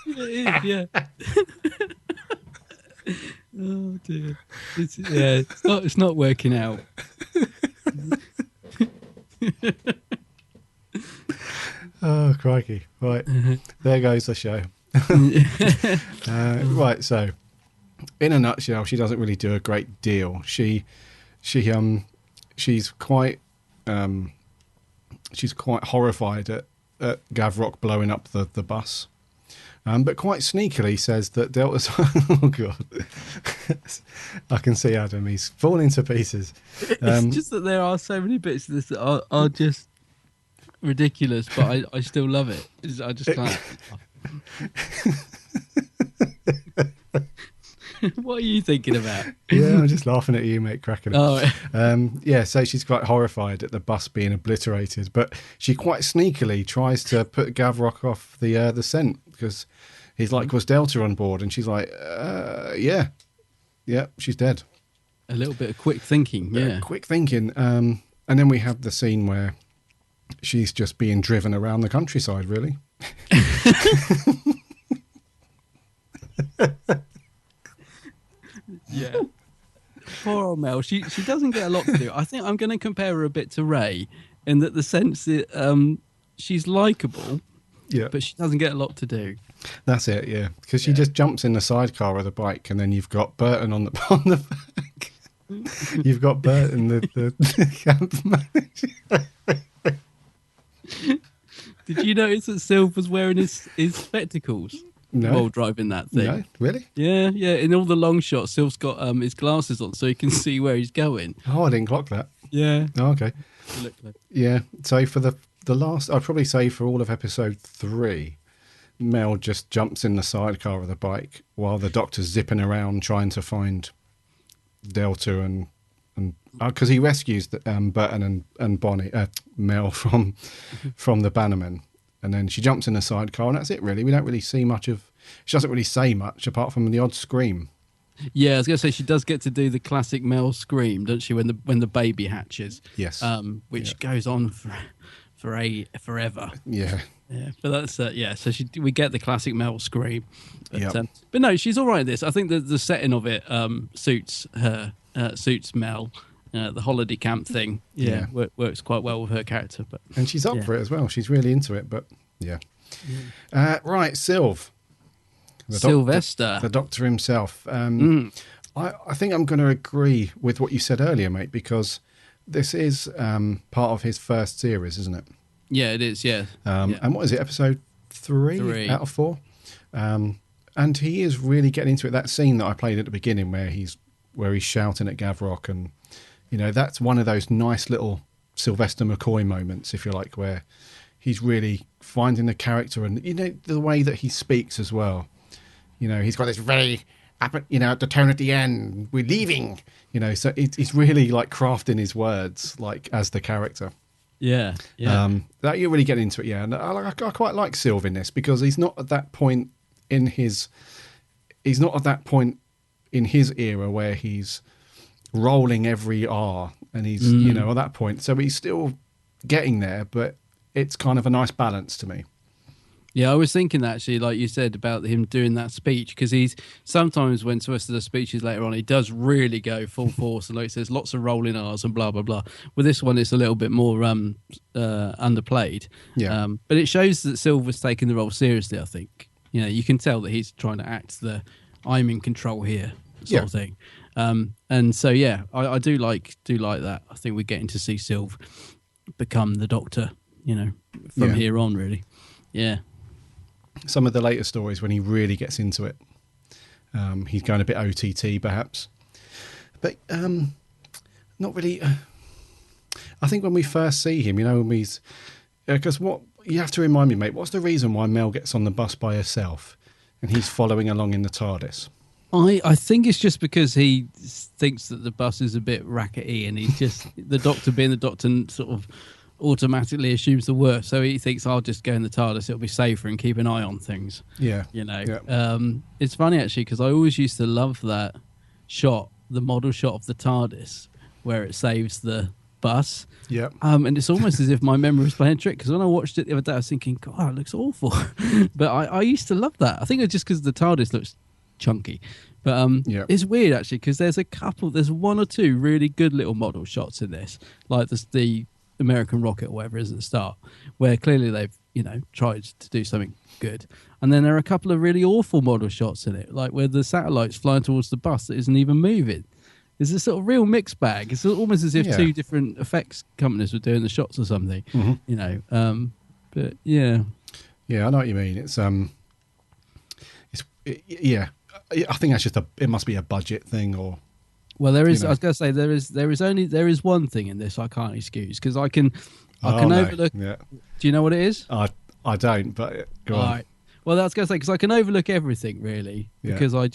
It is, yeah. Oh dear. It's not working out. Oh crikey! Right, there goes the show. Right, so in a nutshell, she doesn't really do a great deal. She's quite horrified at Gavrock blowing up the bus, but quite sneakily says that Delta's... Oh god, I can see Adam, he's falling to pieces. It's just that there are so many bits of this that are just ridiculous, but I still love it. I just can't. What are you thinking about? Yeah, I'm just laughing at you, mate, cracking up. Oh. So she's quite horrified at the bus being obliterated, but she quite sneakily tries to put Gavrock off the scent because he's like, was Delta on board? And she's like, yeah, she's dead. A little bit of quick thinking, yeah. Quick thinking. And then we have the scene where she's just being driven around the countryside, really. Yeah. Poor old Mel. She doesn't get a lot to do. I think I'm going to compare her a bit to Ray in that the sense that she's likable, but she doesn't get a lot to do. That's it, yeah. Because she just jumps in the sidecar of the bike, and then you've got Burton on the back. You've got Burton, the camp manager. Did you notice that Sylv was wearing his spectacles No. while driving that thing? No, really? Yeah. In all the long shots, Sylv's got his glasses on so he can see where he's going. Oh, I didn't clock that. Yeah. Oh, okay. You look like- Yeah. So for the last, I'd probably say for all of episode 3, Mel just jumps in the sidecar of the bike while the doctor's zipping around trying to find Delta and because he rescues Burton and Bonnie, Mel from the Bannermen, and then she jumps in the sidecar, and that's it. Really, we don't really see much of. She doesn't really say much apart from the odd scream. Yeah, I was going to say she does get to do the classic Mel scream, doesn't she? When the baby hatches, Yes. which goes on forever. Yeah. Yeah, but that's So we get the classic Mel scream. But, Yep. but no, she's all right at this. I think the setting of it suits her, suits Mel. The holiday camp thing, works quite well with her character. But And she's up for it as well. She's really into it. But yeah. Right, Sylv. Sylvester, the doctor himself. I think I'm going to agree with what you said earlier, mate, because this is part of his first series, isn't it? Yeah, it is. Yeah. And what is it? Episode 3 out of 4. And he is really getting into it. That scene that I played at the beginning, where he's shouting at Gavrok, and that's one of those nice little Sylvester McCoy moments, if you like, where he's really finding the character, and the way that he speaks as well. He's got this very, the tone at the end, we're leaving, so he's really like crafting his words, like as the character. Yeah. That you're really getting into it, yeah. And I quite like Sylv in this because he's not at that point in his era where he's rolling every R and he's, at that point. So he's still getting there, but it's kind of a nice balance to me. Yeah, I was thinking that actually, like you said, about him doing that speech, because he's sometimes when Sylvester does speeches later on, he does really go full force, and like he says, lots of rolling R's and blah blah blah. With this one, it's a little bit more underplayed. Yeah, but it shows that Silver's taking the role seriously. I think you can tell that he's trying to act the "I'm in control here" sort of thing. And so I do like that. I think we're getting to see Sylv become the Doctor, from here on, really. Yeah. Some of the later stories when he really gets into it, he's going a bit OTT perhaps, but not really. I think when we first see him, because what you have to remind me, mate, what's the reason why Mel gets on the bus by herself and he's following along in the TARDIS? I think it's just because he thinks that the bus is a bit rackety, and he's just the Doctor being the Doctor sort of automatically assumes the worst, so he thinks I'll just go in the TARDIS, it'll be safer and keep an eye on things. It's funny actually, because I always used to love that shot, the model shot of the TARDIS where it saves the bus. And it's almost as if my memory was playing a trick, because when I watched it the other day I was thinking, God, it looks awful. But I used to love that. I think it's just because the TARDIS looks chunky, but it's weird actually, because there's one or two really good little model shots in this, like the American rocket or whatever it is at the start, where clearly they've tried to do something good, and then there are a couple of really awful model shots in it, like where the satellite's flying towards the bus that isn't even moving. It's a sort of real mixed bag. It's almost as if two different effects companies were doing the shots or something. But I know what you mean. I think that's just it must be a budget thing, or well, there is. I was going to say there is one thing in this I can't excuse, because I can overlook. Yeah. Do you know what it is? I don't, but go on. Right. Well, that's going to say, because I can overlook everything really, because I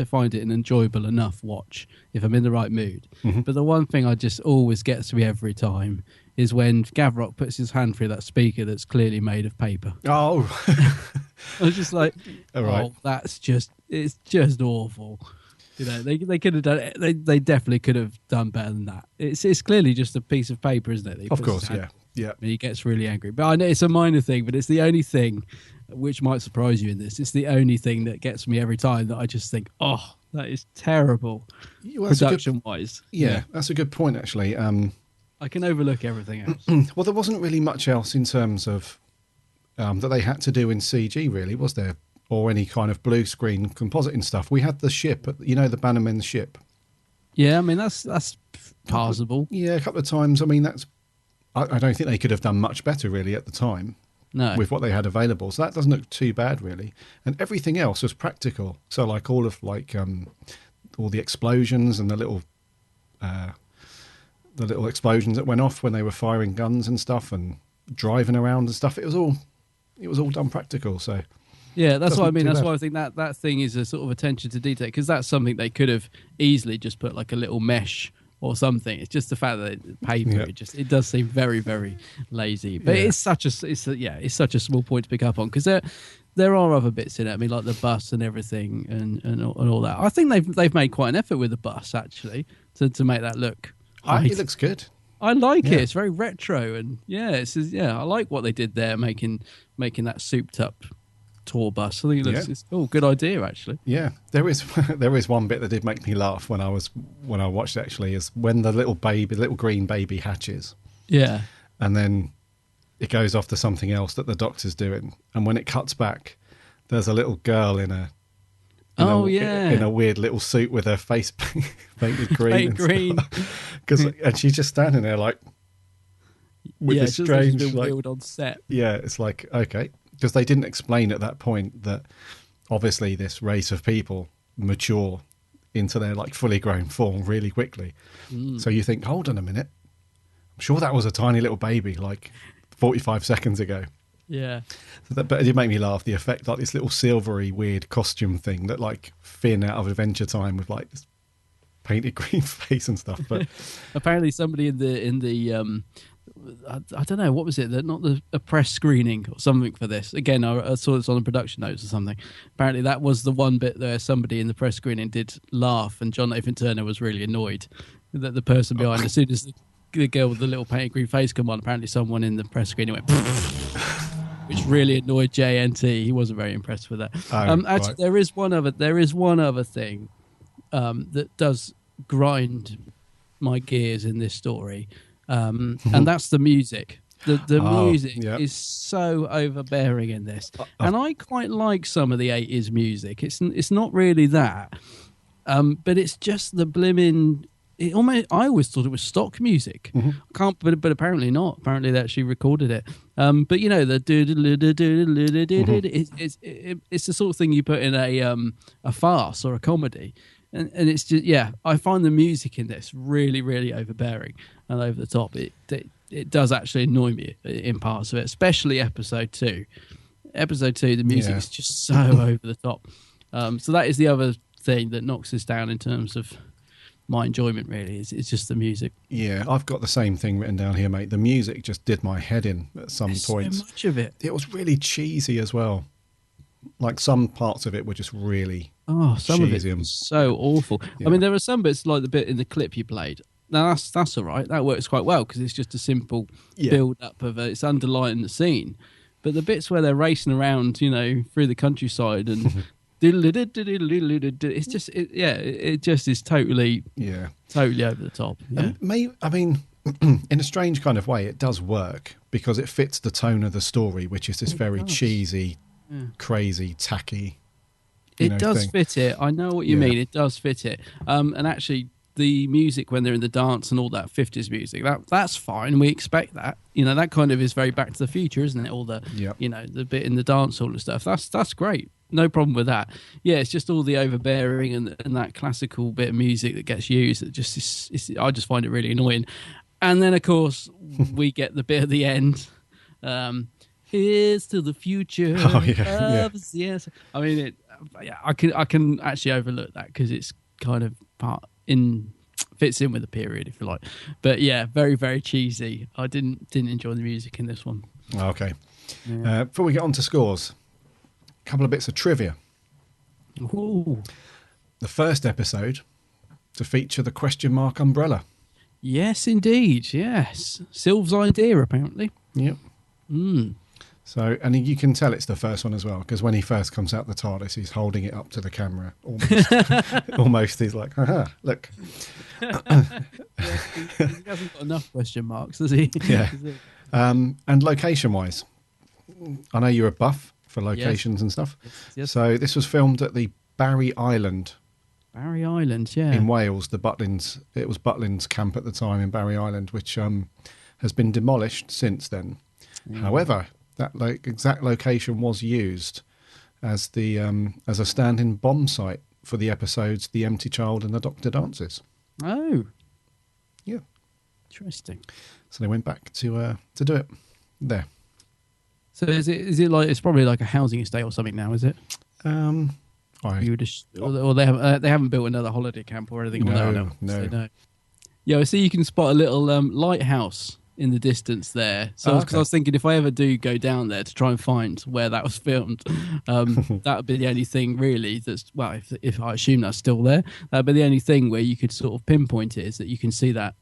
find it an enjoyable enough watch if I'm in the right mood. But the one thing I just always gets me every time is when Gavrok puts his hand through that speaker that's clearly made of paper. Oh, I was just like, all right. It's just awful. They could have done it. They definitely could have done better than that. It's clearly just a piece of paper, isn't it? Of course, yeah. And he gets really angry. But I know it's a minor thing, but it's the only thing which might surprise you in this. It's the only thing that gets me every time, that I just think, oh, that is terrible, production-wise. Yeah, that's a good point, actually. I can overlook everything else. Well, there wasn't really much else in terms of that they had to do in CG, really, was there? Or any kind of blue screen compositing stuff. We had the ship, the Bannermen ship. Yeah, I mean, that's passable. A couple of times. I mean, I don't think they could have done much better, really, at the time. No. with what they had available. So that doesn't look too bad, really. And everything else was practical. So like all the explosions and the little explosions that went off when they were firing guns and stuff and driving around and stuff. It was all done practical. So yeah, that's what I doesn't mean. do That's bad. why I think that thing is a sort of attention to detail, because that's something they could have easily just put like a little mesh or something. It's just the fact that it's paper. Yeah. It does seem very, very lazy. But Yeah. it's such a small point to pick up on, because there are other bits in it. I mean, like the bus and everything and all that. I think they've made quite an effort with the bus actually to make that look. It looks good. I like Yeah. it. It's very retro, and I like what they did there, making that souped up tour bus. I think it's good idea actually. Yeah, there is one bit that did make me laugh when I watched it, actually, is when the little green baby hatches. Yeah. And then it goes off to something else that the doctor's doing, and when it cuts back, there's a little girl in a weird little suit with her face painted green. And she's just standing there like with this strange like on set. Yeah, it's like, okay, because they didn't explain at that point that obviously this race of people mature into their like fully grown form really quickly. So you think, hold on a minute, I'm sure that was a tiny little baby like 45 seconds ago. Yeah. But it did make me laugh, the effect, like this little silvery weird costume thing that like Finn out of Adventure Time with like this painted green face and stuff. But apparently somebody in the I don't know, what was it? Not a press screening or something for this. Again, I saw this on the production notes or something. Apparently that was the one bit where somebody in the press screening did laugh, and John Nathan Turner was really annoyed that the person behind, as soon as the girl with the little painted green face come on, apparently someone in the press screening went which really annoyed JNT. He wasn't very impressed with that. Actually, right. there is one other thing that does grind my gears in this story, and that's the music. The music is so overbearing in this, and I quite like some of the 80s music. It's not really that, but it's just the blimmin'. I always thought it was stock music. But apparently not. Apparently they actually recorded it. But you know, the it's the sort of thing you put in a farce or a comedy, and it's just I find the music in this really, really overbearing and over the top. It does actually annoy me in parts of it, especially episode 2. Episode 2, the music is just so over the top. So that is the other thing that knocks us down in terms of my enjoyment, really. It's just the music. Yeah, I've got the same thing written down here, mate. The music just did my head in at some points. So much of it. It was really cheesy as well. Like some parts of it were just really some cheesy. of it was so awful. Yeah. I mean, there are some bits like the bit in the clip you played. Now that's all right. That works quite well because it's just a simple build up of it's underlying the scene. But the bits where they're racing around, through the countryside and it's just it just is totally over the top. Yeah. I mean, in a strange kind of way, it does work because it fits the tone of the story, which is this very cheesy, crazy, tacky. It does thing. fit it. I know what you mean. It does fit it. And actually, the music when they're in the dance and all that 50s music, that's fine. We expect that. That kind of is very Back to the Future, isn't it? All the the bit in the dance hall and stuff. That's great. No problem with that. Yeah, it's just all the overbearing and that classical bit of music that gets used. It just I just find it really annoying. And then of course we get the bit at the end. Here's to the future. Yes. I mean, I can actually overlook that because it's kind of fits in with the period, if you like. But yeah, very, very cheesy. I didn't enjoy the music in this one. Okay. Before we get on to scores, a couple of bits of trivia. Ooh. The first episode to feature the question mark umbrella. Yes, indeed. Yes. Sylv's idea, apparently. Yep. So, and you can tell it's the first one as well, because when he first comes out the TARDIS, he's holding it up to the camera. Almost he's like, haha, look. He hasn't got enough question marks, does he? Yeah. And location-wise, I know you're a buff for locations and stuff. Yes. So this was filmed at the Barry Island. Barry Island, yeah. In Wales, it was Butlins camp at the time in Barry Island, which has been demolished since then. However, that exact location was used as the as a stand-in bomb site for the episodes The Empty Child and The Doctor Dances. Oh, Yeah. interesting. So they went back to do it there. So is it like it's probably like a housing estate or something now? Is it? You would or they haven't built another holiday camp or anything. No. No. Yeah, I see you can spot a little lighthouse in the distance there. So because I was thinking if I ever do go down there to try and find where that was filmed, that would be the only thing really that's, well, if I assume that's still there, that'd be the only thing where you could sort of pinpoint it, is that you can see that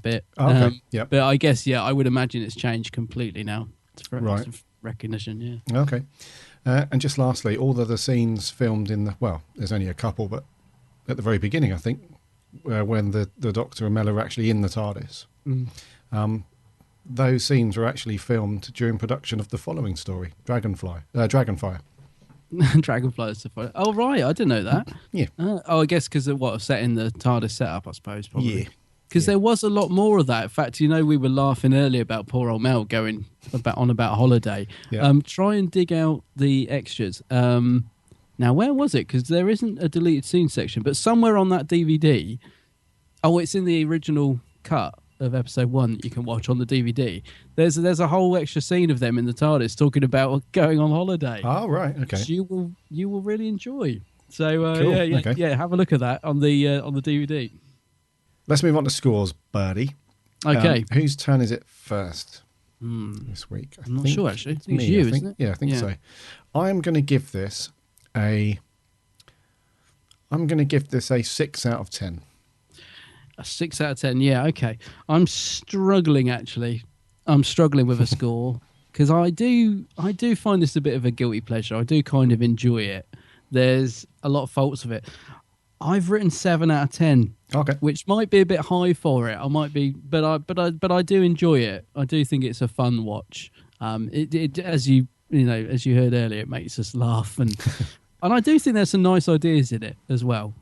bit. Yep. But I guess, I would imagine it's changed completely now. Right. Recognition, Okay. And just lastly, all of the scenes filmed there's only a couple, but at the very beginning, I think, when the Doctor and Mel are actually in the TARDIS, those scenes were actually filmed during production of the following story, Dragonfire. Dragonfly is the. Oh, right, I didn't know that. Yeah. I guess because of set in the TARDIS setup, I suppose, probably. Yeah. Because there was a lot more of that. In fact, we were laughing earlier about poor old Mel going about holiday. Yeah. Try and dig out the extras. Now, where was it? Because there isn't a deleted scene section, but somewhere on that DVD. Oh, it's in the original cut of episode 1 that you can watch on the DVD. There's a whole extra scene of them in the TARDIS talking about going on holiday. Oh, right, okay. Which you will really enjoy. So cool. Okay. Have a look at that on the DVD. Let's move on to scores, Birdie. Okay. Whose turn is it first this week? I'm not sure, actually. I think it's me, you, isn't it? Yeah, I think so. I'm going to give this a 6 out of 10. A 6 out of 10, yeah, okay. I'm struggling, actually. I'm struggling with a score because I do find this a bit of a guilty pleasure. I do kind of enjoy it. There's a lot of faults of it. I've written 7 out of 10. Okay. Which might be a bit high for it. I might be, but I do enjoy it. I do think it's a fun watch. It as you heard earlier, it makes us laugh, and I do think there's some nice ideas in it as well.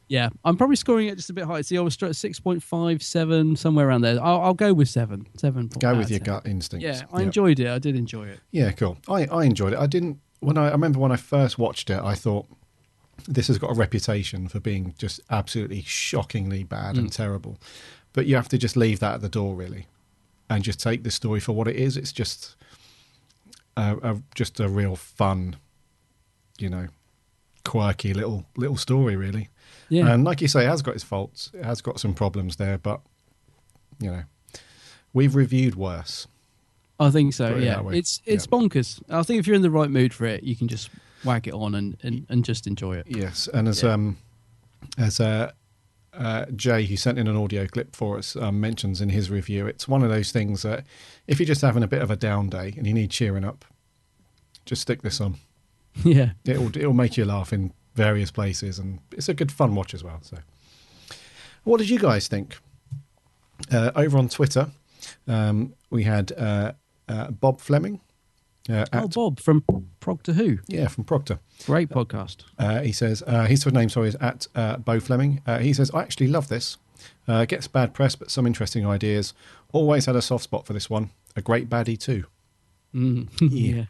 Yeah. I'm probably scoring it just a bit high. See, I was at 6.57, somewhere around there. I'll go with 7. 7. Go with your gut instincts. Yeah, I enjoyed it. I did enjoy it. Yeah, cool. I enjoyed it. I remember when I first watched it, I thought, this has got a reputation for being just absolutely shockingly bad and terrible. But you have to just leave that at the door, really, and just take the story for what it is. It's just a real fun, quirky little story, really. Yeah. And like you say, it has got its faults. It has got some problems there, but, we've reviewed worse. I think so, yeah. It's bonkers. I think if you're in the right mood for it, you can just whack it on and just enjoy it. Yes, and as Jay, who sent in an audio clip for us, mentions in his review, it's one of those things that if you're just having a bit of a down day and you need cheering up, just stick this on. Yeah, it'll make you laugh in various places, and it's a good fun watch as well. So, what did you guys think? Over on Twitter, we had Bob Fleming. Bob from Proctor Who. Yeah, from Proctor. Great podcast. He says, his name, is at Bo Fleming. He says, I actually love this. Gets bad press, but some interesting ideas. Always had a soft spot for this one. A great baddie too. Yeah.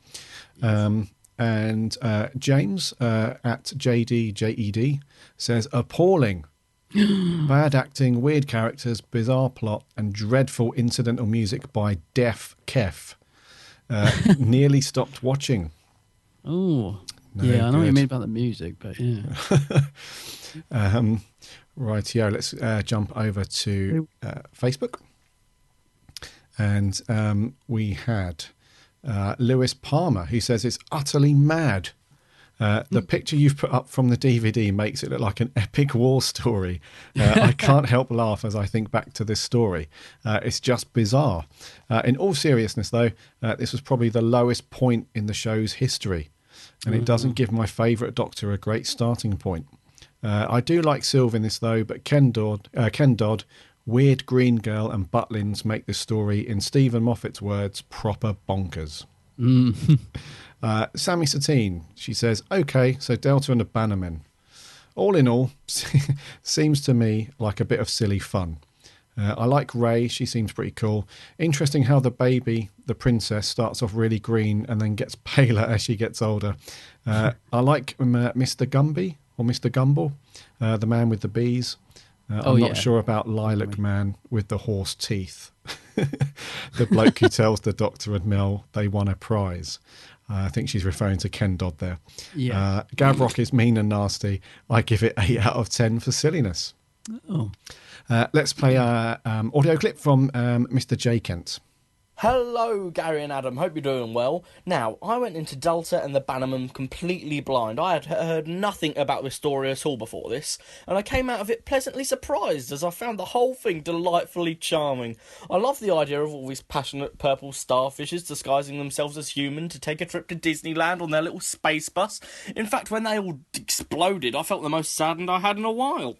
And James at JDJED says, appalling. Bad acting, weird characters, bizarre plot, and dreadful incidental music by Def Kef. Nearly stopped watching. Oh, yeah, I know what you mean about the music, but yeah. Right, let's jump over to Facebook. And we had Lewis Palmer, who says it's utterly mad. The picture you've put up from the DVD makes it look like an epic war story. I can't help laugh as I think back to this story. It's just bizarre. In all seriousness, though, this was probably the lowest point in the show's history, and it doesn't give my favourite Doctor a great starting point. I do like Sylve in this, though, but Ken Dodd, Weird Green Girl and Butlins make this story, in Stephen Moffat's words, proper bonkers. Sammy Satine, she says, okay, so Delta and the Bannermen. All in all, seems to me like a bit of silly fun. I like Ray. She seems pretty cool. Interesting how the baby, the princess, starts off really green and then gets paler as she gets older. I like Mr. Gumby or Mr. Gumble, the man with the bees. I'm not sure about Lilac Man with the horse teeth. The bloke who tells the Doctor and Mel they won a prize. I think she's referring to Ken Dodd there. Yeah. Gavrock is mean and nasty. I give it 8 out of 10 for silliness. Oh. Let's play an audio clip from Mr. J. Kent. Hello, Gary and Adam. Hope you're doing well. Now, I went into Delta and the Bannermen completely blind. I had heard nothing about this story at all before this, and I came out of it pleasantly surprised as I found the whole thing delightfully charming. I love the idea of all these passionate purple starfishes disguising themselves as human to take a trip to Disneyland on their little space bus. In fact, when they all exploded, I felt the most saddened I had in a while.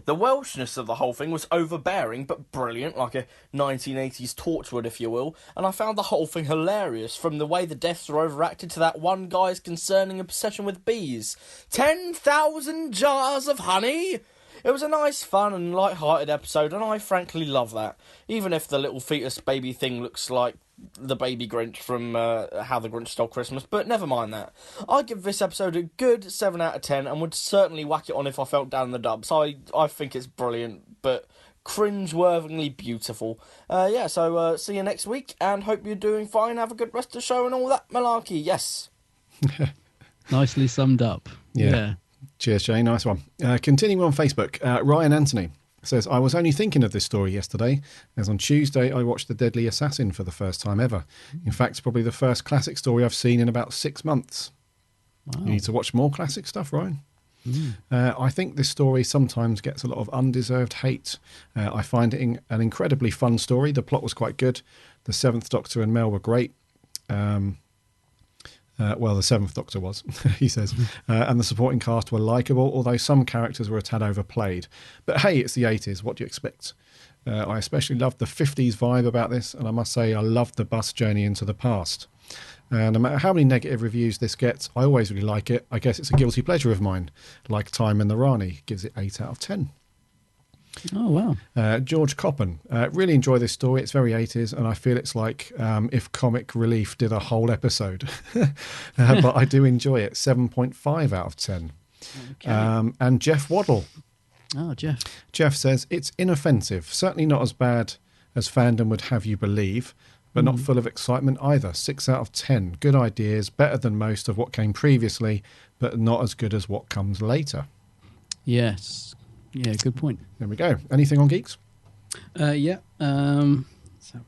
The Welshness of the whole thing was overbearing but brilliant, like a 1980s Torchwood, if you will, and I found the whole thing hilarious, from the way the deaths were overacted to that one guy's concerning obsession with bees. 10,000 jars of honey! It was a nice, fun and light-hearted episode, and I frankly love that, even if the little fetus baby thing looks like the baby Grinch from How the Grinch Stole Christmas, but never mind that. I'd give this episode a good 7 out of 10 and would certainly whack it on if I felt down in the dumps. I think it's brilliant, but cringe-worthingly beautiful. So see you next week, and hope you're doing fine. Have a good rest of the show and all that malarkey. Yes. Nicely summed up. Yeah. Cheers, Jay. Nice one. Continuing on Facebook, Ryan Anthony says, I was only thinking of this story yesterday, as on Tuesday I watched The Deadly Assassin for the first time ever. In fact, it's probably the first classic story I've seen in about 6 months. Wow. You need to watch more classic stuff, Ryan. I think this story sometimes gets a lot of undeserved hate. I find it an incredibly fun story. The plot was quite good. The Seventh Doctor and Mel were great. The Seventh Doctor was, he says. And the supporting cast were likeable, although some characters were a tad overplayed. But hey, it's the 80s. What do you expect? I especially loved the 50s vibe about this, and I must say I loved the bus journey into the past. No matter how many negative reviews this gets, I always really like it. I guess it's a guilty pleasure of mine. Like Time and the Rani gives it 8 out of 10. Oh, wow. George Coppen. Really enjoy this story. It's very 80s, and I feel it's like if Comic Relief did a whole episode. But I do enjoy it. 7.5 out of 10. Okay. And Jeff Waddle. Oh, Jeff. Jeff says, it's inoffensive. Certainly not as bad as fandom would have you believe, but not full of excitement either. 6 out of 10. Good ideas, better than most of what came previously, but not as good as what comes later. Yes. Yeah, good point. There we go. Anything on Geeks? Let's have a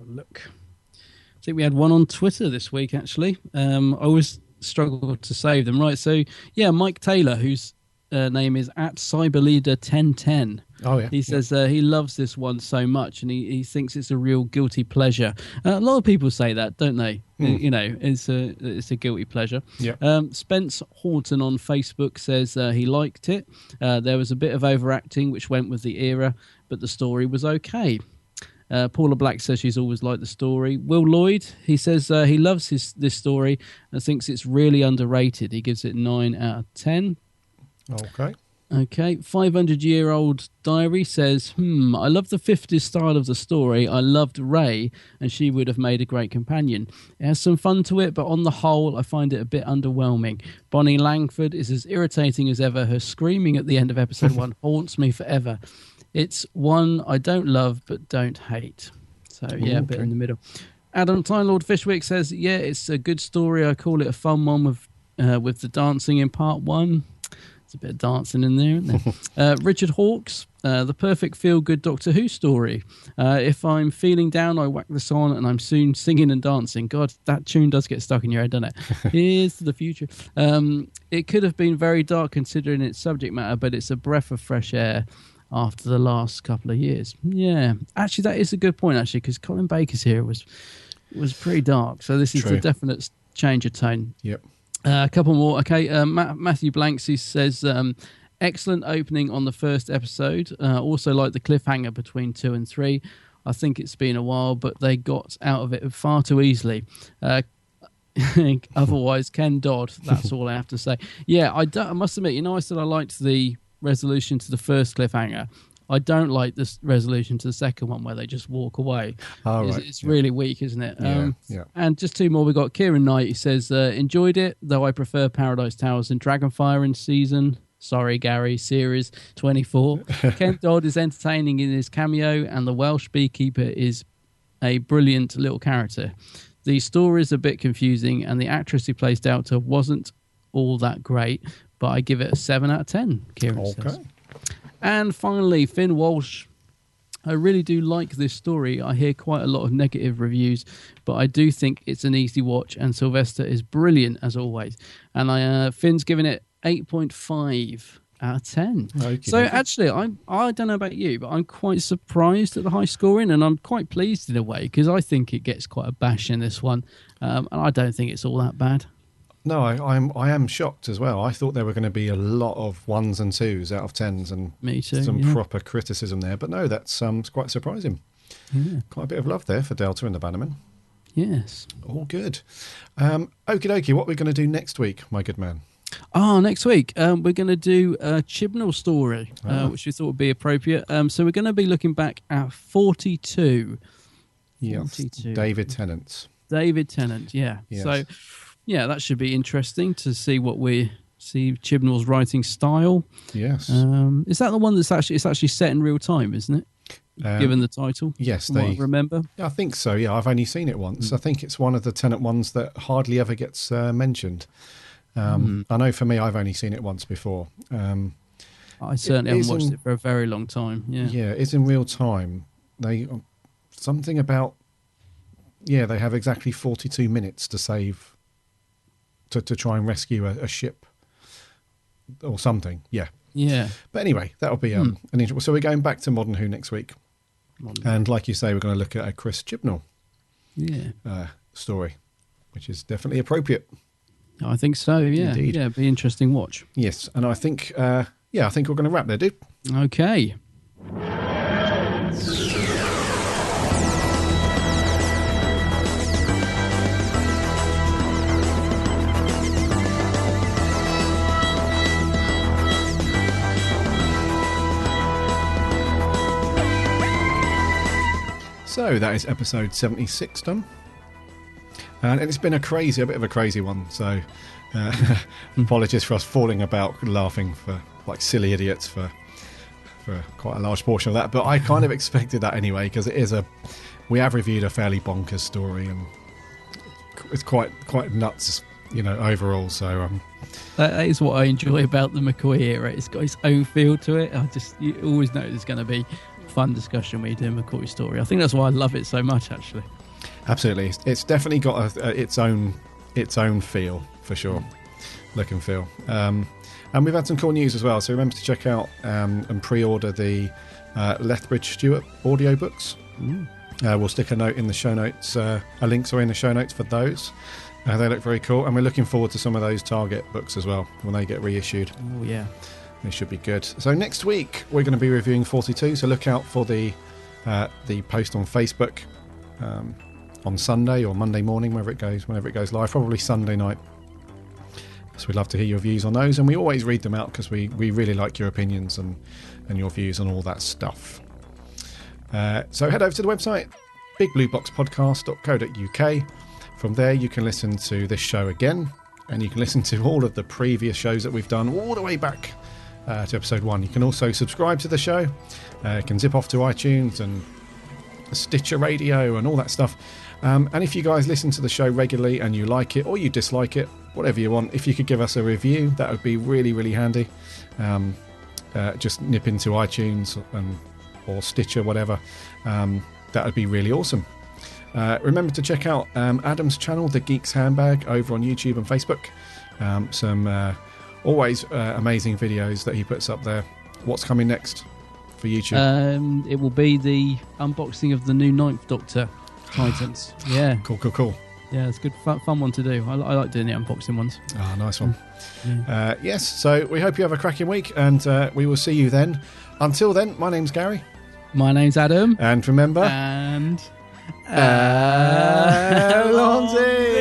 look. I think we had one on Twitter this week, actually. I always struggle to save them. Right, so, yeah, Mike Taylor, whose name is @CyberLeader1010. Oh, yeah. He says he loves this one so much, and he thinks it's a real guilty pleasure. A lot of people say that, don't they? You know, it's a guilty pleasure. Yeah. Spence Horton on Facebook says he liked it. There was a bit of overacting, which went with the era, but the story was okay. Paula Black says she's always liked the story. Will Lloyd, he says he loves this story and thinks it's really underrated. He gives it 9 out of 10. Okay, 500-year-old diary says, I love the 50s style of the story. I loved Ray, and she would have made a great companion. It has some fun to it, but on the whole, I find it a bit underwhelming. Bonnie Langford is as irritating as ever. Her screaming at the end of episode 1 haunts me forever. It's one I don't love, but don't hate. So, yeah, a bit in the middle. Adam Time Lord Fishwick says, yeah, it's a good story. I call it a fun one with the dancing in part 1. A bit of dancing in there, isn't there? Richard Hawkes, the perfect feel-good Doctor Who story. If I'm feeling down, I whack this on and I'm soon singing and dancing. God, that tune does get stuck in your head, doesn't it? Here's to the future. It could have been very dark considering its subject matter, but it's a breath of fresh air after the last couple of years. Yeah, actually, that is a good point, actually, because Colin Baker's here was pretty dark. So this is a definite change of tone. Yep. A couple more. Okay, Matthew Blanks, he says, excellent opening on the first episode. Also like the cliffhanger between 2 and 3. I think it's been a while, but they got out of it far too easily. Otherwise, Ken Dodd, that's all I have to say. Yeah, I must admit, I said I liked the resolution to the first cliffhanger. I don't like this resolution to the second one where they just walk away. Oh, It's, right. it's really weak, isn't it? Yeah. And just two more. We got Kieran Knight. He says, enjoyed it, though I prefer Paradise Towers and Dragonfire in season. Sorry, Gary, series 24. Kent Dodd is entertaining in his cameo, and the Welsh beekeeper is a brilliant little character. The story is a bit confusing, and the actress who plays Delta wasn't all that great, but I give it a 7 out of 10, Kieran says. And finally, Finn Walsh. I really do like this story. I hear quite a lot of negative reviews, but I do think it's an easy watch, and Sylvester is brilliant as always. And Finn's giving it 8.5 out of 10. So actually, I don't know about you, but I'm quite surprised at the high scoring, and I'm quite pleased in a way, because I think it gets quite a bash in this one, and I don't think it's all that bad. No, I am shocked as well. I thought there were going to be a lot of 1s and 2s out of 10s and Me too, some yeah. proper criticism there. But no, that's quite surprising. Yeah. Quite a bit of love there for Delta and the Bannermen. Yes. All good. Okie dokie, what are we going to do next week, my good man? Next week we're going to do a Chibnall story, which we thought would be appropriate. So we're going to be looking back at 42. Yes, 42. David Tennant. David Tennant, yeah. Yes. So, yeah, that should be interesting to see what we see Chibnall's writing style. Yes. Is that the one that's actually set in real time, isn't it? Given the title. Yes, from what I remember. I think so. Yeah, I've only seen it once. I think it's one of the Tennant ones that hardly ever gets mentioned. I know for me, I've only seen it once before. I certainly haven't watched it for a very long time. Yeah. Yeah, it's in real time. They something about they have exactly 42 minutes to save. To try and rescue a ship or something, yeah. But anyway, that'll be an interesting. So we're going back to Modern Who next week, and like you say, we're going to look at a Chris Chibnall story, which is definitely appropriate. I think so. Yeah, Indeed. It'll be an interesting watch. Yes, and I think I think we're going to wrap there, dude. Okay. So that is episode 76 done. And it's been a bit of a crazy one. So apologies for us falling about laughing for like silly idiots for quite a large portion of that. But I kind of expected that anyway, because we have reviewed a fairly bonkers story, and it's quite nuts, overall. So that is what I enjoy about the McCoy era. It's got its own feel to it. You always know there's going to be fun discussion when you do a McCoy story. I think that's why I love it so much, actually. Absolutely, it's definitely got its own feel for sure, look and feel. And we've had some cool news as well. So remember to check out and pre-order the Lethbridge Stewart audiobooks. We'll stick a note in the show notes. Links are in the show notes for those. They look very cool, and we're looking forward to some of those Target books as well when they get reissued. Oh yeah. They should be good. So next week we're going to be reviewing 42. So look out for the post on Facebook on Sunday or Monday morning, whenever it goes live. Probably Sunday night. So we'd love to hear your views on those, and we always read them out because we really like your opinions and your views on all that stuff. So head over to the website bigblueboxpodcast.co.uk. From there you can listen to this show again, and you can listen to all of the previous shows that we've done all the way back to episode 1. You can also subscribe to the show. You can zip off to iTunes and Stitcher Radio and all that stuff. And if you guys listen to the show regularly and you like it or you dislike it, whatever you want, if you could give us a review, that would be really, really handy. Just nip into iTunes or Stitcher, whatever. That would be really awesome. Remember to check out Adam's channel, The Geek's Handbag, over on YouTube and Facebook. Some always amazing videos that he puts up there. What's coming next for YouTube? It will be the unboxing of the new 9th Doctor Titans. Yeah. Cool. Yeah, it's a good fun one to do. I like doing the unboxing ones. Ah, nice one. Yeah. Yes, so we hope you have a cracking week, and we will see you then. Until then, my name's Gary. My name's Adam. And remember... And... Alonzi!